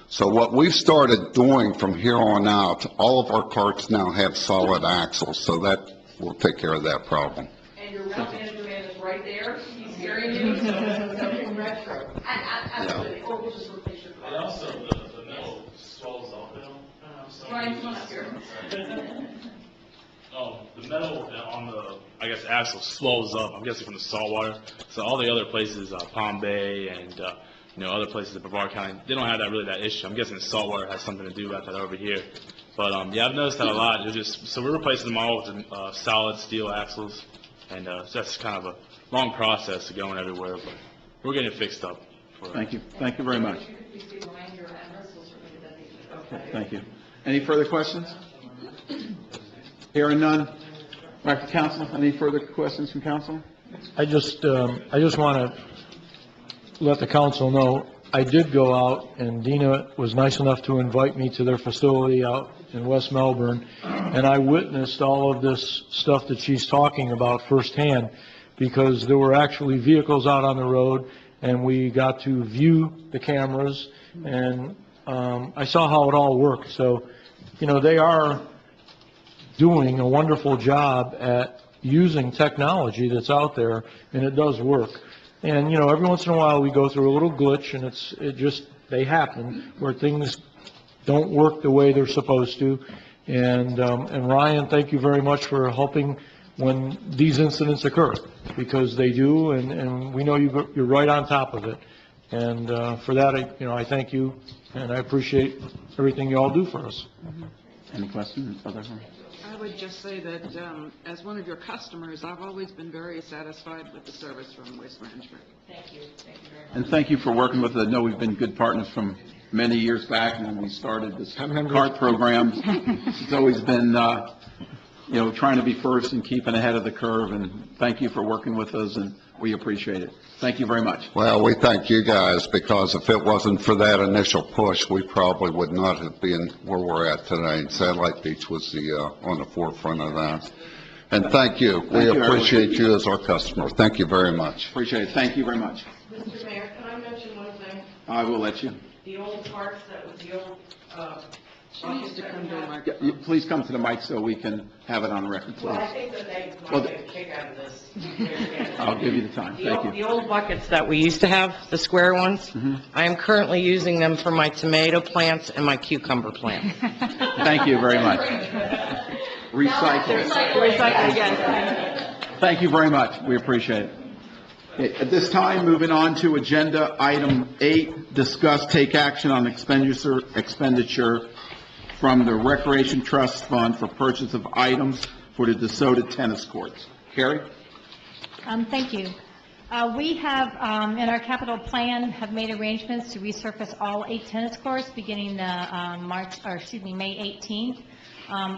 So what we've started doing from here on out, all of our carts now have solid axles, so that will take care of that problem. And your route manager man is right there, he's hearing you, so it's something retro. Absolutely, or we'll just replace your car. And also, the metal swells up now. Brian, come on up here. The metal on the, I guess, axle swells up, I'm guessing from the salt water. So all the other places, Palm Bay and, other places in Brevard County, they don't have that issue. I'm guessing the salt water has something to do about that over here. But, yeah, I've noticed that a lot. So we're replacing them all with solid steel axles. And so that's kind of a long process to going everywhere, but we're getting it fixed up. Thank you. Thank you very much. Thank you. Any further questions? Hearing none. Back to council. Any further questions from council? I just want to let the council know, I did go out, and Dina was nice enough to invite me to their facility out in West Melbourne, and I witnessed all of this stuff that she's talking about firsthand, because there were actually vehicles out on the road, and we got to view the cameras, and I saw how it all worked. So, they are doing a wonderful job at using technology that's out there, and it does work. And, every once in a while we go through a little glitch, and they happen where things don't work the way they're supposed to. And Ryan, thank you very much for helping when these incidents occur, because they do, and we know you're right on top of it. And for that, I thank you, and I appreciate everything you all do for us. Any questions? I would just say that, as one of your customers, I've always been very satisfied with the service from Waste Management. Thank you. Thank you very much. And thank you for working with us. I know we've been good partners from many years back when we started this cart program. It's always been, trying to be first and keeping ahead of the curve, and thank you for working with us, and we appreciate it. Thank you very much. Well, we thank you guys, because if it wasn't for that initial push, we probably would not have been where we're at today. And Satellite Beach was on the forefront of that. And thank you. We appreciate you as our customer. Thank you very much. Appreciate it. Thank you very much. Mr. Mayor, can I mention one thing? I will let you. The old carts, that was the old, She needs to come to a Yeah, microphone. please come to the mic so we can have it on record, well, I please. think that they Well, might get a kick out of this. I'll give you the time. Thank you. The old buckets that we used to have, the square ones, I am currently using them for my tomato plants and my cucumber plants. Thank you very much. Recycle. Recycle again. Thank you very much. We appreciate it. Okay, at this time, moving on to agenda item 8, discuss, take action on expenditure from the Recreation Trust Fund for purchase of items for the DeSoto tennis courts. Carrie? Thank you. We have, in our capital plan, have made arrangements to resurface all 8 tennis courts beginning the May 18th.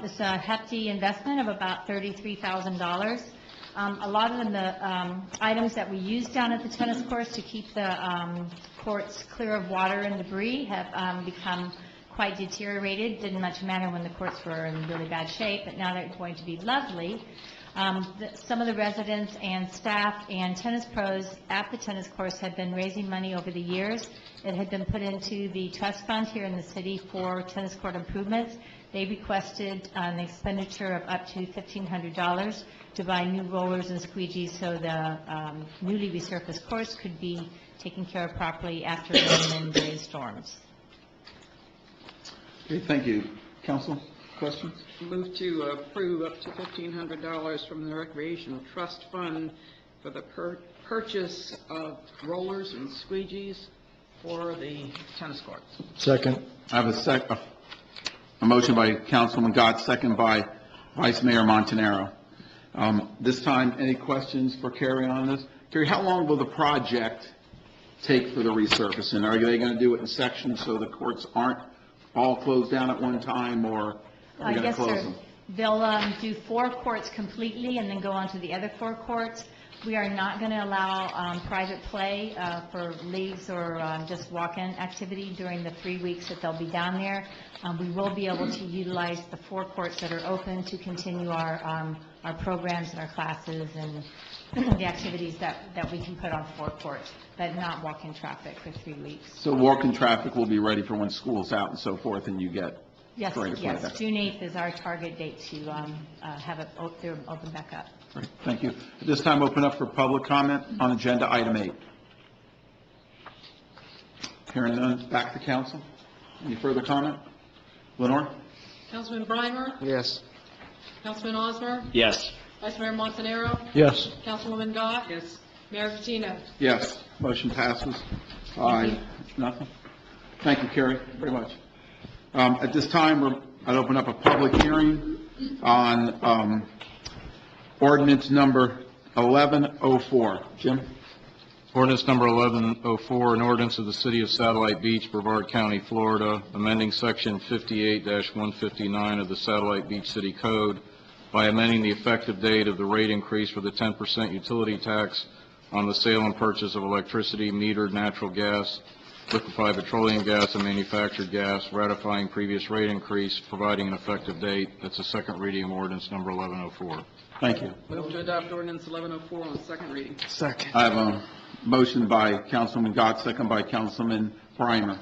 It's a hefty investment of about $33,000. A lot of the items that we use down at the tennis courts to keep the courts clear of water and debris have become quite deteriorated. Didn't much matter when the courts were in really bad shape, but now they're going to be lovely. Some of the residents and staff and tennis pros at the tennis courts have been raising money over the years. It had been put into the trust fund here in the city for tennis court improvements. They requested an expenditure of up to $1,500 to buy new rollers and squeegees so the newly resurfaced courts could be taken care of properly after rain and various storms. Okay, thank you. Council, questions? Move to approve up to $1,500 from the Recreation Trust Fund for the purchase of rollers and squeegees for the tennis courts. Second. I have a motion by Councilman Gott, second by Vice Mayor Montanaro. This time, any questions for Carrie on this? Carrie, how long will the project take for the resurfacing? Are they going to do it in sections so the courts aren't all closed down at one time, or are we going to close them? They'll do 4 courts completely and then go on to the other 4 courts. We are not going to allow private play for leagues or just walk-in activity during the 3 weeks that they'll be down there. We will be able to utilize the 4 courts that are open to continue our programs and our classes and the activities that we can put on 4 courts, but not walk-in traffic for 3 weeks. So walk-in traffic will be ready for when school's out and so forth, and you get Yes, ready to play yes. that. June 8th is our target date to have it open back up. Great, thank you. At this time, open up for public comment on agenda item 8. Hearing none, back to council. Any further comment? Lenore? Councilman Breimer? Yes. Councilman Osmer? Yes. Vice Mayor Montanaro? Yes. Councilwoman Gott? Yes. Mayor Patino? Yes, motion passes. Nothing? Thank you, Carrie, very much. At this time, I'd open up a public hearing on ordinance number 1104. Jim? Ordinance number 1104, an ordinance of the City of Satellite Beach, Brevard County, Florida, amending Section 58-159 of the Satellite Beach City Code by amending the effective date of the rate increase for the 10% utility tax on the sale and purchase of electricity, metered natural gas, liquefied petroleum gas, and manufactured gas, ratifying previous rate increase, providing an effective date. That's a second reading of ordinance number 1104. Thank you. Move to adopt ordinance 1104 on second reading. Second. I have a motion by Councilman Gott, second by Councilman Breimer.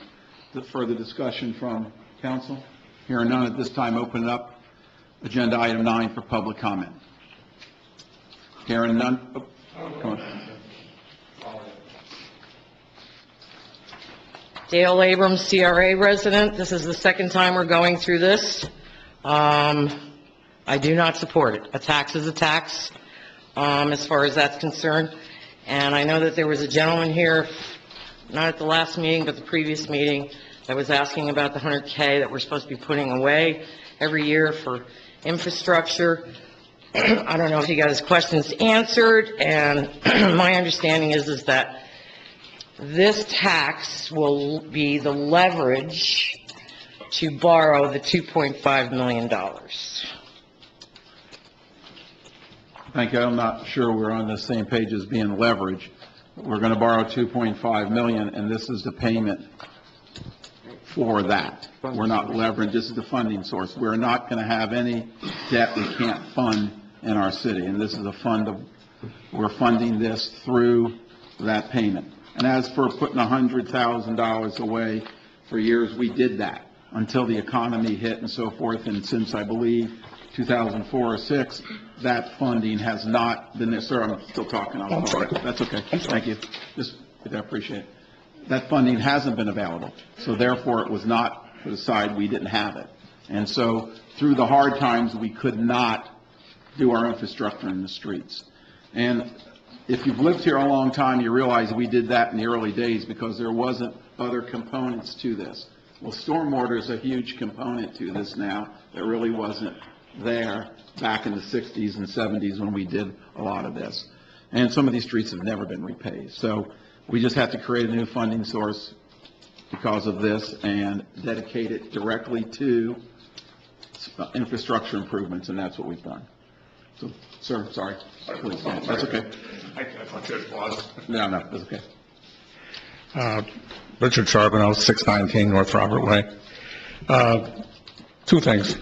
Further discussion from council? Hearing none, at this time, open it up. Agenda item 9 for public comment. Hearing none. Oh, come on. Dale Abrams, CRA resident. This is the second time we're going through this. I do not support it. A tax is a tax, as far as that's concerned. And I know that there was a gentleman here, not at the last meeting, but the previous meeting, that was asking about the $100K that we're supposed to be putting away every year for infrastructure. I don't know if he got his questions answered, and my understanding is that this tax will be the leverage to borrow the $2.5 million. Thank you. I'm not sure we're on the same page as being leverage. We're going to borrow $2.5 million, and this is the payment for that. We're not leveraged. This is the funding source. We're not going to have any debt we can't fund in our city, and this is a fund we're funding this through that payment. And as for putting $100,000 away for years, we did that until the economy hit and so forth, and since I believe 2004 or 6, that funding has not been there. Sir, I'm still talking. I'm sorry. That's okay. Thank you. Just, I appreciate it. That funding hasn't been available, so therefore it was not put aside. We didn't have it. And so through the hard times, we could not do our infrastructure in the streets. And if you've lived here a long time, you realize we did that in the early days because there wasn't other components to this. Well, stormwater is a huge component to this now that really wasn't there back in the 60s and 70s when we did a lot of this. and some of these streets have never been repaved. So we just have to create a new funding source because of this and dedicate it directly to infrastructure improvements, and that's what we've done. So, sir, sorry. Please, yeah, that's okay. I thought you had paused. No, that's okay. Richard Charbonneau, 619 North Robert Way. Two things.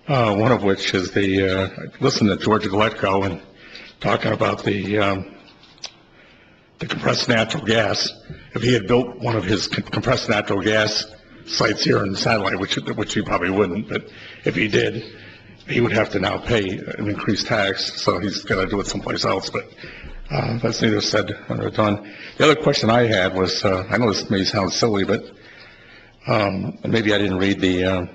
One of which is I listened to George Galetko and talking about the compressed natural gas. If he had built one of his compressed natural gas sites here in Satellite, which he probably wouldn't, but if he did, he would have to now pay an increased tax, so he's got to do it someplace else, but that's neither said nor done. The other question I had was, I know this may sound silly, but maybe I didn't read the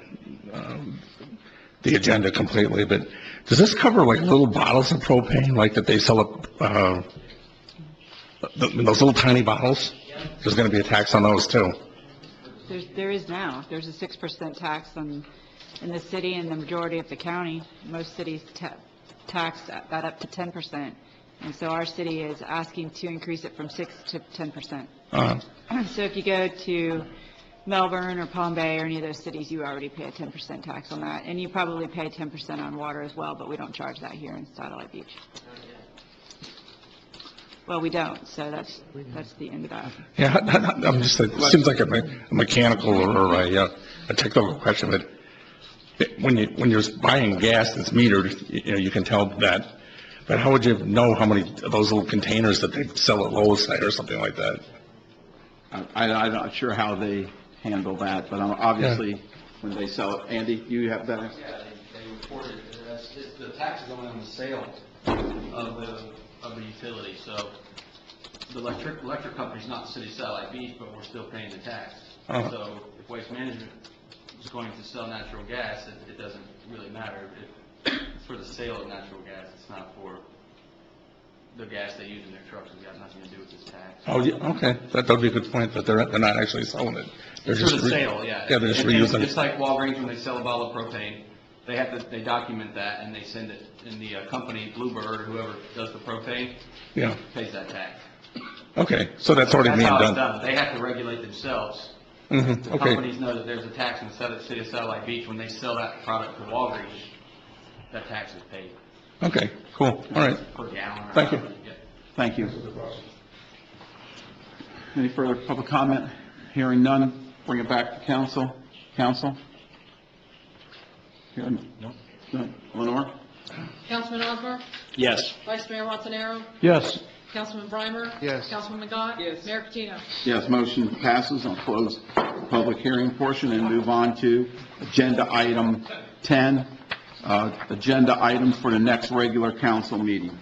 agenda completely, but does this cover like little bottles of propane, like that they sell up, those little tiny bottles? There's going to be a tax on those too. There is now. There's a 6% tax in the city and the majority of the county. Most cities tax that up to 10%. And so our city is asking to increase it from 6 to 10%. So if you go to Melbourne or Palm Bay or any of those cities, you already pay a 10% tax on that. And you probably pay 10% on water as well, but we don't charge that here in Satellite Beach. Well, we don't, so that's the end of that. Yeah, I'm just, it seems like a mechanical or a technical question, but when you're buying gas that's metered, you can tell that, but how would you know how many of those little containers that they sell at Lowe's site or something like that? I'm not sure how they handle that, but obviously, when they sell it, Andy, you have that? Yeah, they report it, the tax is only on the sale of the utility, so the electric company's not City Satellite Beach, but we're still paying the tax. So if Waste Management is going to sell natural gas, it doesn't really matter. It's for the sale of natural gas, it's not for the gas they use in their trucks. It's got nothing to do with this tax. Oh, yeah, okay, that would be a good point, but they're not actually selling it. They're It's just for the sale, yeah. Yeah, they're just And reusing it's it. like Walgreens, when they sell a bottle of propane, they document that and they send it, and the company, Bluebird, or whoever does the propane, Yeah, pays that tax. okay, so that's already being That's how done. it's done. They have to regulate themselves. Mhm, The okay. companies know that there's a tax in the city of Satellite Beach. When they sell that product to Walgreens, that tax is paid. Okay, cool, all right. Per gallon or Thank you. however get. Thank you. Any further public comment? Hearing none, bring it back to council. Council? Hearing- No. Lenore? Councilman Osmer? Yes. Vice Mayor Montanaro? Yes. Councilman Breimer? Yes. Councilman McGott? Yes. Mayor Patino? Yes, motion passes. I'll close the public hearing portion and move on to agenda item 10, agenda item for the next regular council meeting.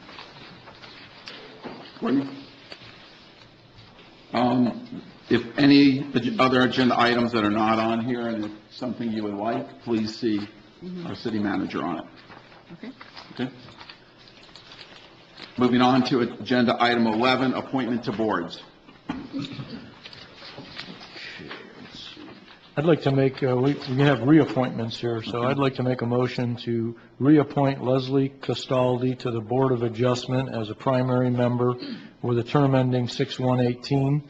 Courtney? If any other agenda items that are not on here and it's something you would like, please see our city manager on it. Okay. Okay? Moving on to agenda item 11, appointment to boards. I'd like to make, we have reappointments here, so I'd like to make a motion to reappoint Leslie Castaldi to the Board of Adjustment as a primary member with a term ending 6/1/18.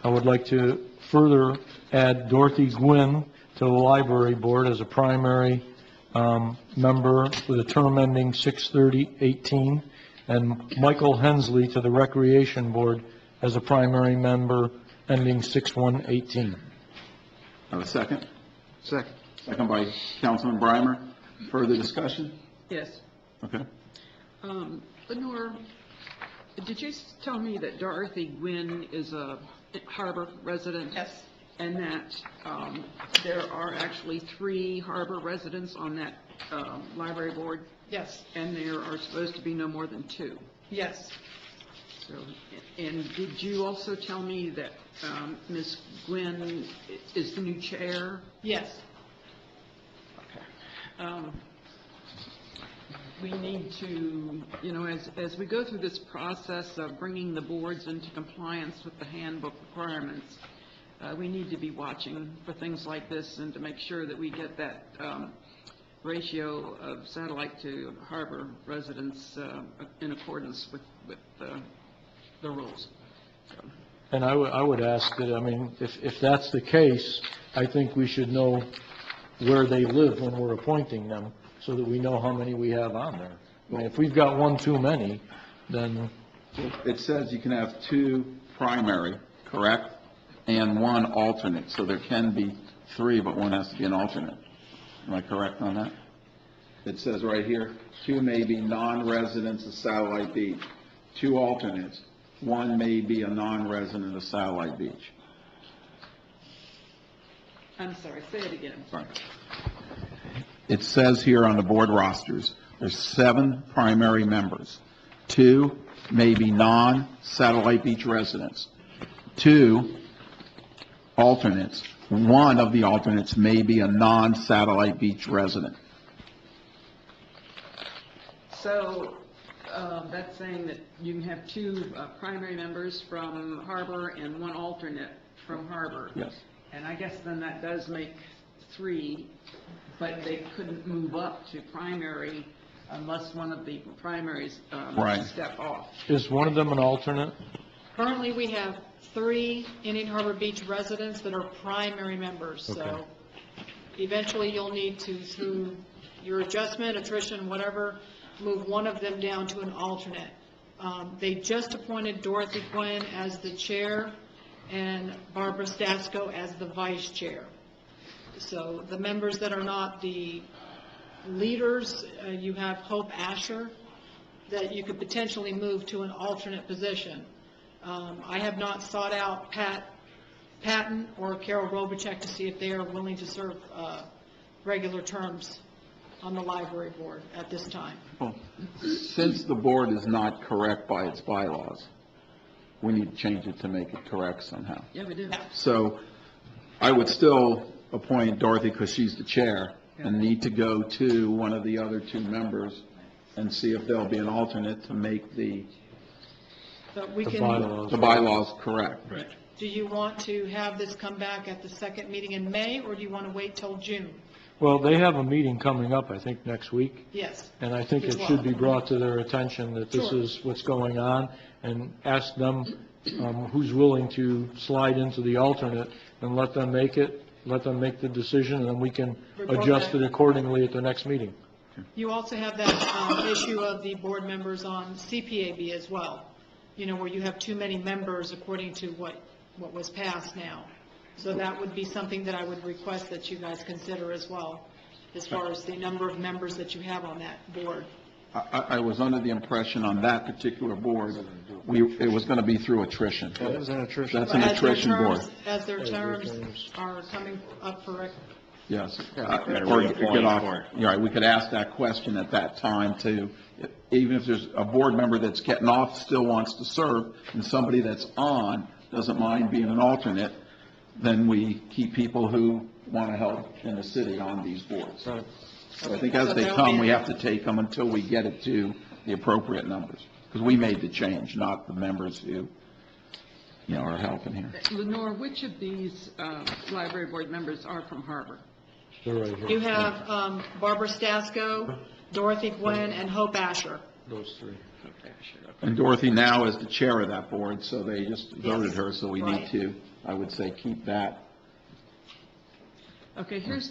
I would like to further add Dorothy Gwynn to the Library Board as a primary member with a term ending 6/30/18, and Michael Hensley to the Recreation Board as a primary member ending 6/1/18. Have a second? Second. Second by Councilman Breimer. Further discussion? Yes. Okay. Lenore, did you tell me that Dorothy Gwynn is a Harbor resident? Yes. And that there are actually 3 Harbor residents on that library board? Yes. And there are supposed to be no more than 2? Yes. So, and did you also tell me that Ms. Gwynn is the new chair? Yes. We need to, as we go through this process of bringing the boards into compliance with the handbook requirements, we need to be watching for things like this and to make sure that we get that ratio of satellite to harbor residents in accordance with the rules. And I would ask that, I mean, if that's the case, I think we should know where they live when we're appointing them, so that we know how many we have on there. I mean, if we've got one too many, then... It says you can have 2 primary, correct? And 1 alternate, so there can be 3, but 1 has to be an alternate. Am I correct on that? It says right here, 2 may be non-residents of Satellite Beach, 2 alternates, 1 may be a non-resident of Satellite Beach. I'm sorry, say it again. Right. It says here on the board rosters, there's 7 primary members. 2 may be non-Satellite Beach residents. 2 alternates. 1 of the alternates may be a non-Satellite Beach resident. So that's saying that you can have 2 primary members from Harbor and 1 alternate from Harbor. Yes. And I guess then that does make 3, but they couldn't move up to primary unless one of the primaries Right. step off. Is one of them an alternate? Currently, we have 3 Indian Harbor Beach residents that are primary members, so Okay. eventually you'll need to, through your adjustment, attrition, whatever, move one of them down to an alternate. They just appointed Dorothy Quinn as the chair and Barbara Stasko as the vice chair. So the members that are not the leaders, you have Hope Asher, that you could potentially move to an alternate position. I have not sought out Patton or Carol Robichek to see if they are willing to serve regular terms on the library board at this time. Well, since the board is not correct by its bylaws, we need to change it to make it correct somehow. Yeah, we do. So I would still appoint Dorothy because she's the chair, and need to go to one of the other 2 members and see if there'll be an alternate to make the But we The can, bylaws. the bylaws correct. do you want to have this come back at the second meeting in May, or do you want to wait till June? Well, they have a meeting coming up, I think, next week. Yes. And I think As it well. should be brought to their attention that this Sure. is what's going on, and ask them who's willing to slide into the alternate, and let them make the decision, and then we can Report adjust back. it accordingly at the next meeting. You also have that issue of the board members on CPAB as well, you know, where you have too many members according to what was passed now. So that would be something that I would request that you guys consider as well, as far as the number of members that you have on that board. I was under the impression on that particular board, it was going to be through attrition. That was an attrition. That's an attrition board. As their terms are coming up for Yes. Better Or reappoint get off, for it. you're right, we could ask that question at that time too. Even if there's a board member that's getting off, still wants to serve, and somebody that's on doesn't mind being an alternate, then we keep people who want to help in the city on these boards. So I think as they come, we have to take them until we get it to the appropriate numbers. Because we made the change, not the members who, you know, are helping here. Lenore, which of these library board members are from Harbor? They're right here. You have Barbara Stasko, Dorothy Gwynn, and Hope Asher. Those 3. And Dorothy now is the chair of that board, so they just voted her, so we need Right. to, I would say, keep that. Okay, here's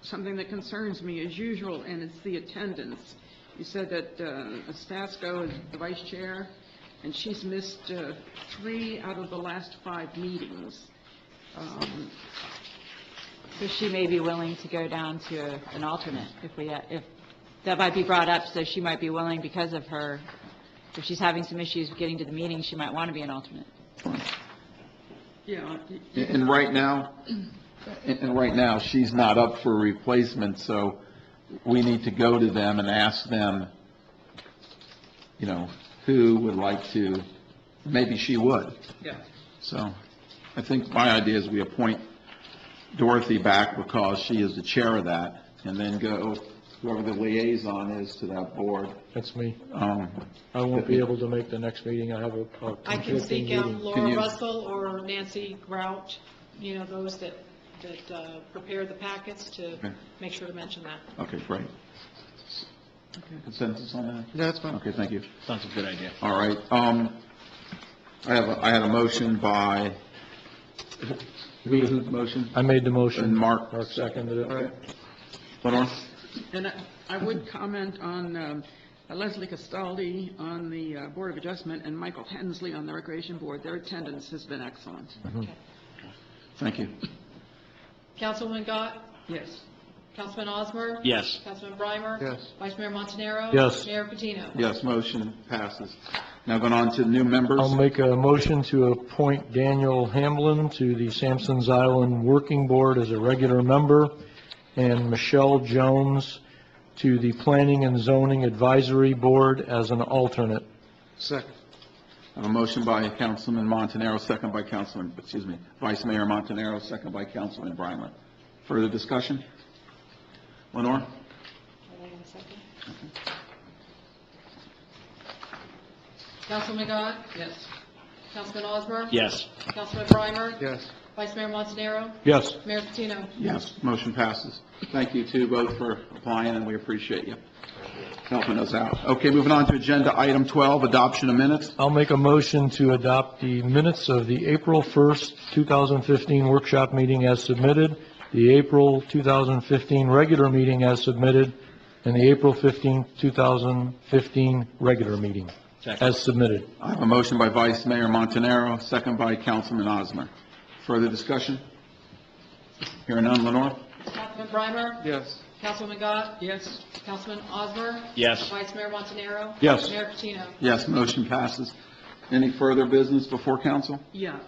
something that concerns me as usual, and it's the attendance. You said that Stasko is the vice chair, and she's missed 3 out of the last 5 meetings. So she may be willing to go down to an alternate if that might be brought up, so she might be willing because of her, if she's having some issues getting to the meeting, she might want to be an alternate. Yeah. And right now, she's not up for replacement, so we need to go to them and ask them, you know, who would like to, maybe she would. Yeah. So I think my idea is we appoint Dorothy back because she is the chair of that, and then go, whoever the liaison is to that board. That's me. I I won't be able to make the next meeting, I have a I can conflicting seek out meeting. Laura Russell or Nancy Grout, you know, those that that prepared the packets to Okay. make sure to mention that. Okay, great. Consensus on that? Yeah, that's fine. Okay, thank you. Sounds a good idea. All right, I had a motion by, who motion? I made the motion. And Mark. Mark seconded it. Lenore? And I would comment on Leslie Castaldi on the Board of Adjustment and Michael Hensley on the Recreation Board. Their attendance has been excellent. Thank you. Councilwoman Gott? Yes. Councilman Osmer? Yes. Councilman Breimer? Yes. Vice Mayor Montanaro? Yes. Mayor Patino? Yes, motion passes. Now going on to new members. I'll make a motion to appoint Daniel Hamblin to the Sampson's Island Working Board as a regular member, and Michelle Jones to the Planning and Zoning Advisory Board as an alternate. Second. I have a motion by Councilman Montanaro, second by Vice Mayor Montanaro, second by Councilman Breimer. Further discussion? Lenore? Councilwoman Gott? Yes. Councilman Osmer? Yes. Councilman Breimer? Yes. Vice Mayor Montanaro? Yes. Mayor Patino? Yes, motion passes. Thank you too both for applying, and we appreciate you helping us out. Okay, moving on to agenda item 12, adoption of minutes. I'll make a motion to adopt the minutes of the April 1st, 2015 workshop meeting as submitted, the April 2015 regular meeting as submitted, and the April 15th, 2015 regular meeting as submitted. I have a motion by Vice Mayor Montanaro, second by Councilman Osmer. Further discussion? Hearing none, Lenore? Councilman Breimer? Yes. Councilwoman Gott? Yes. Councilman Osmer? Yes. Vice Mayor Montanaro? Yes. Mayor Patino? Yes, motion passes. Any further business before council? Yeah,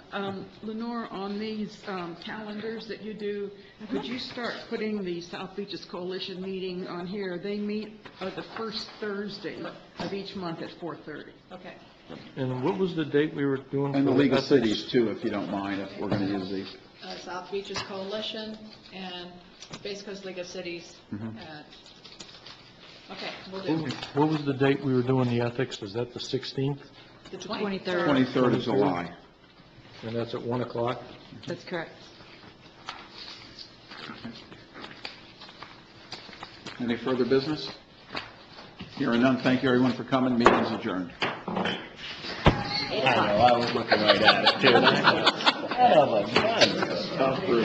Lenore, on these calendars that you do, could you start putting the South Beaches Coalition meeting on here? They meet the first Thursday of each month at 4:30. Okay. And what was the date we were doing? And the for League of ethics? Cities too, if you don't mind, if we're going to use these. South Beaches Coalition and Space Coast League of Cities. Mhm. Okay, we'll do. What was the date we were doing the ethics? Was that the 16th? The 23rd. 23rd of July. And that's at 1 o'clock? That's correct. Any further business? Hearing none, thank you everyone for coming. Meeting's adjourned. I know, I was looking right at it too. Son of a gun. Tough group.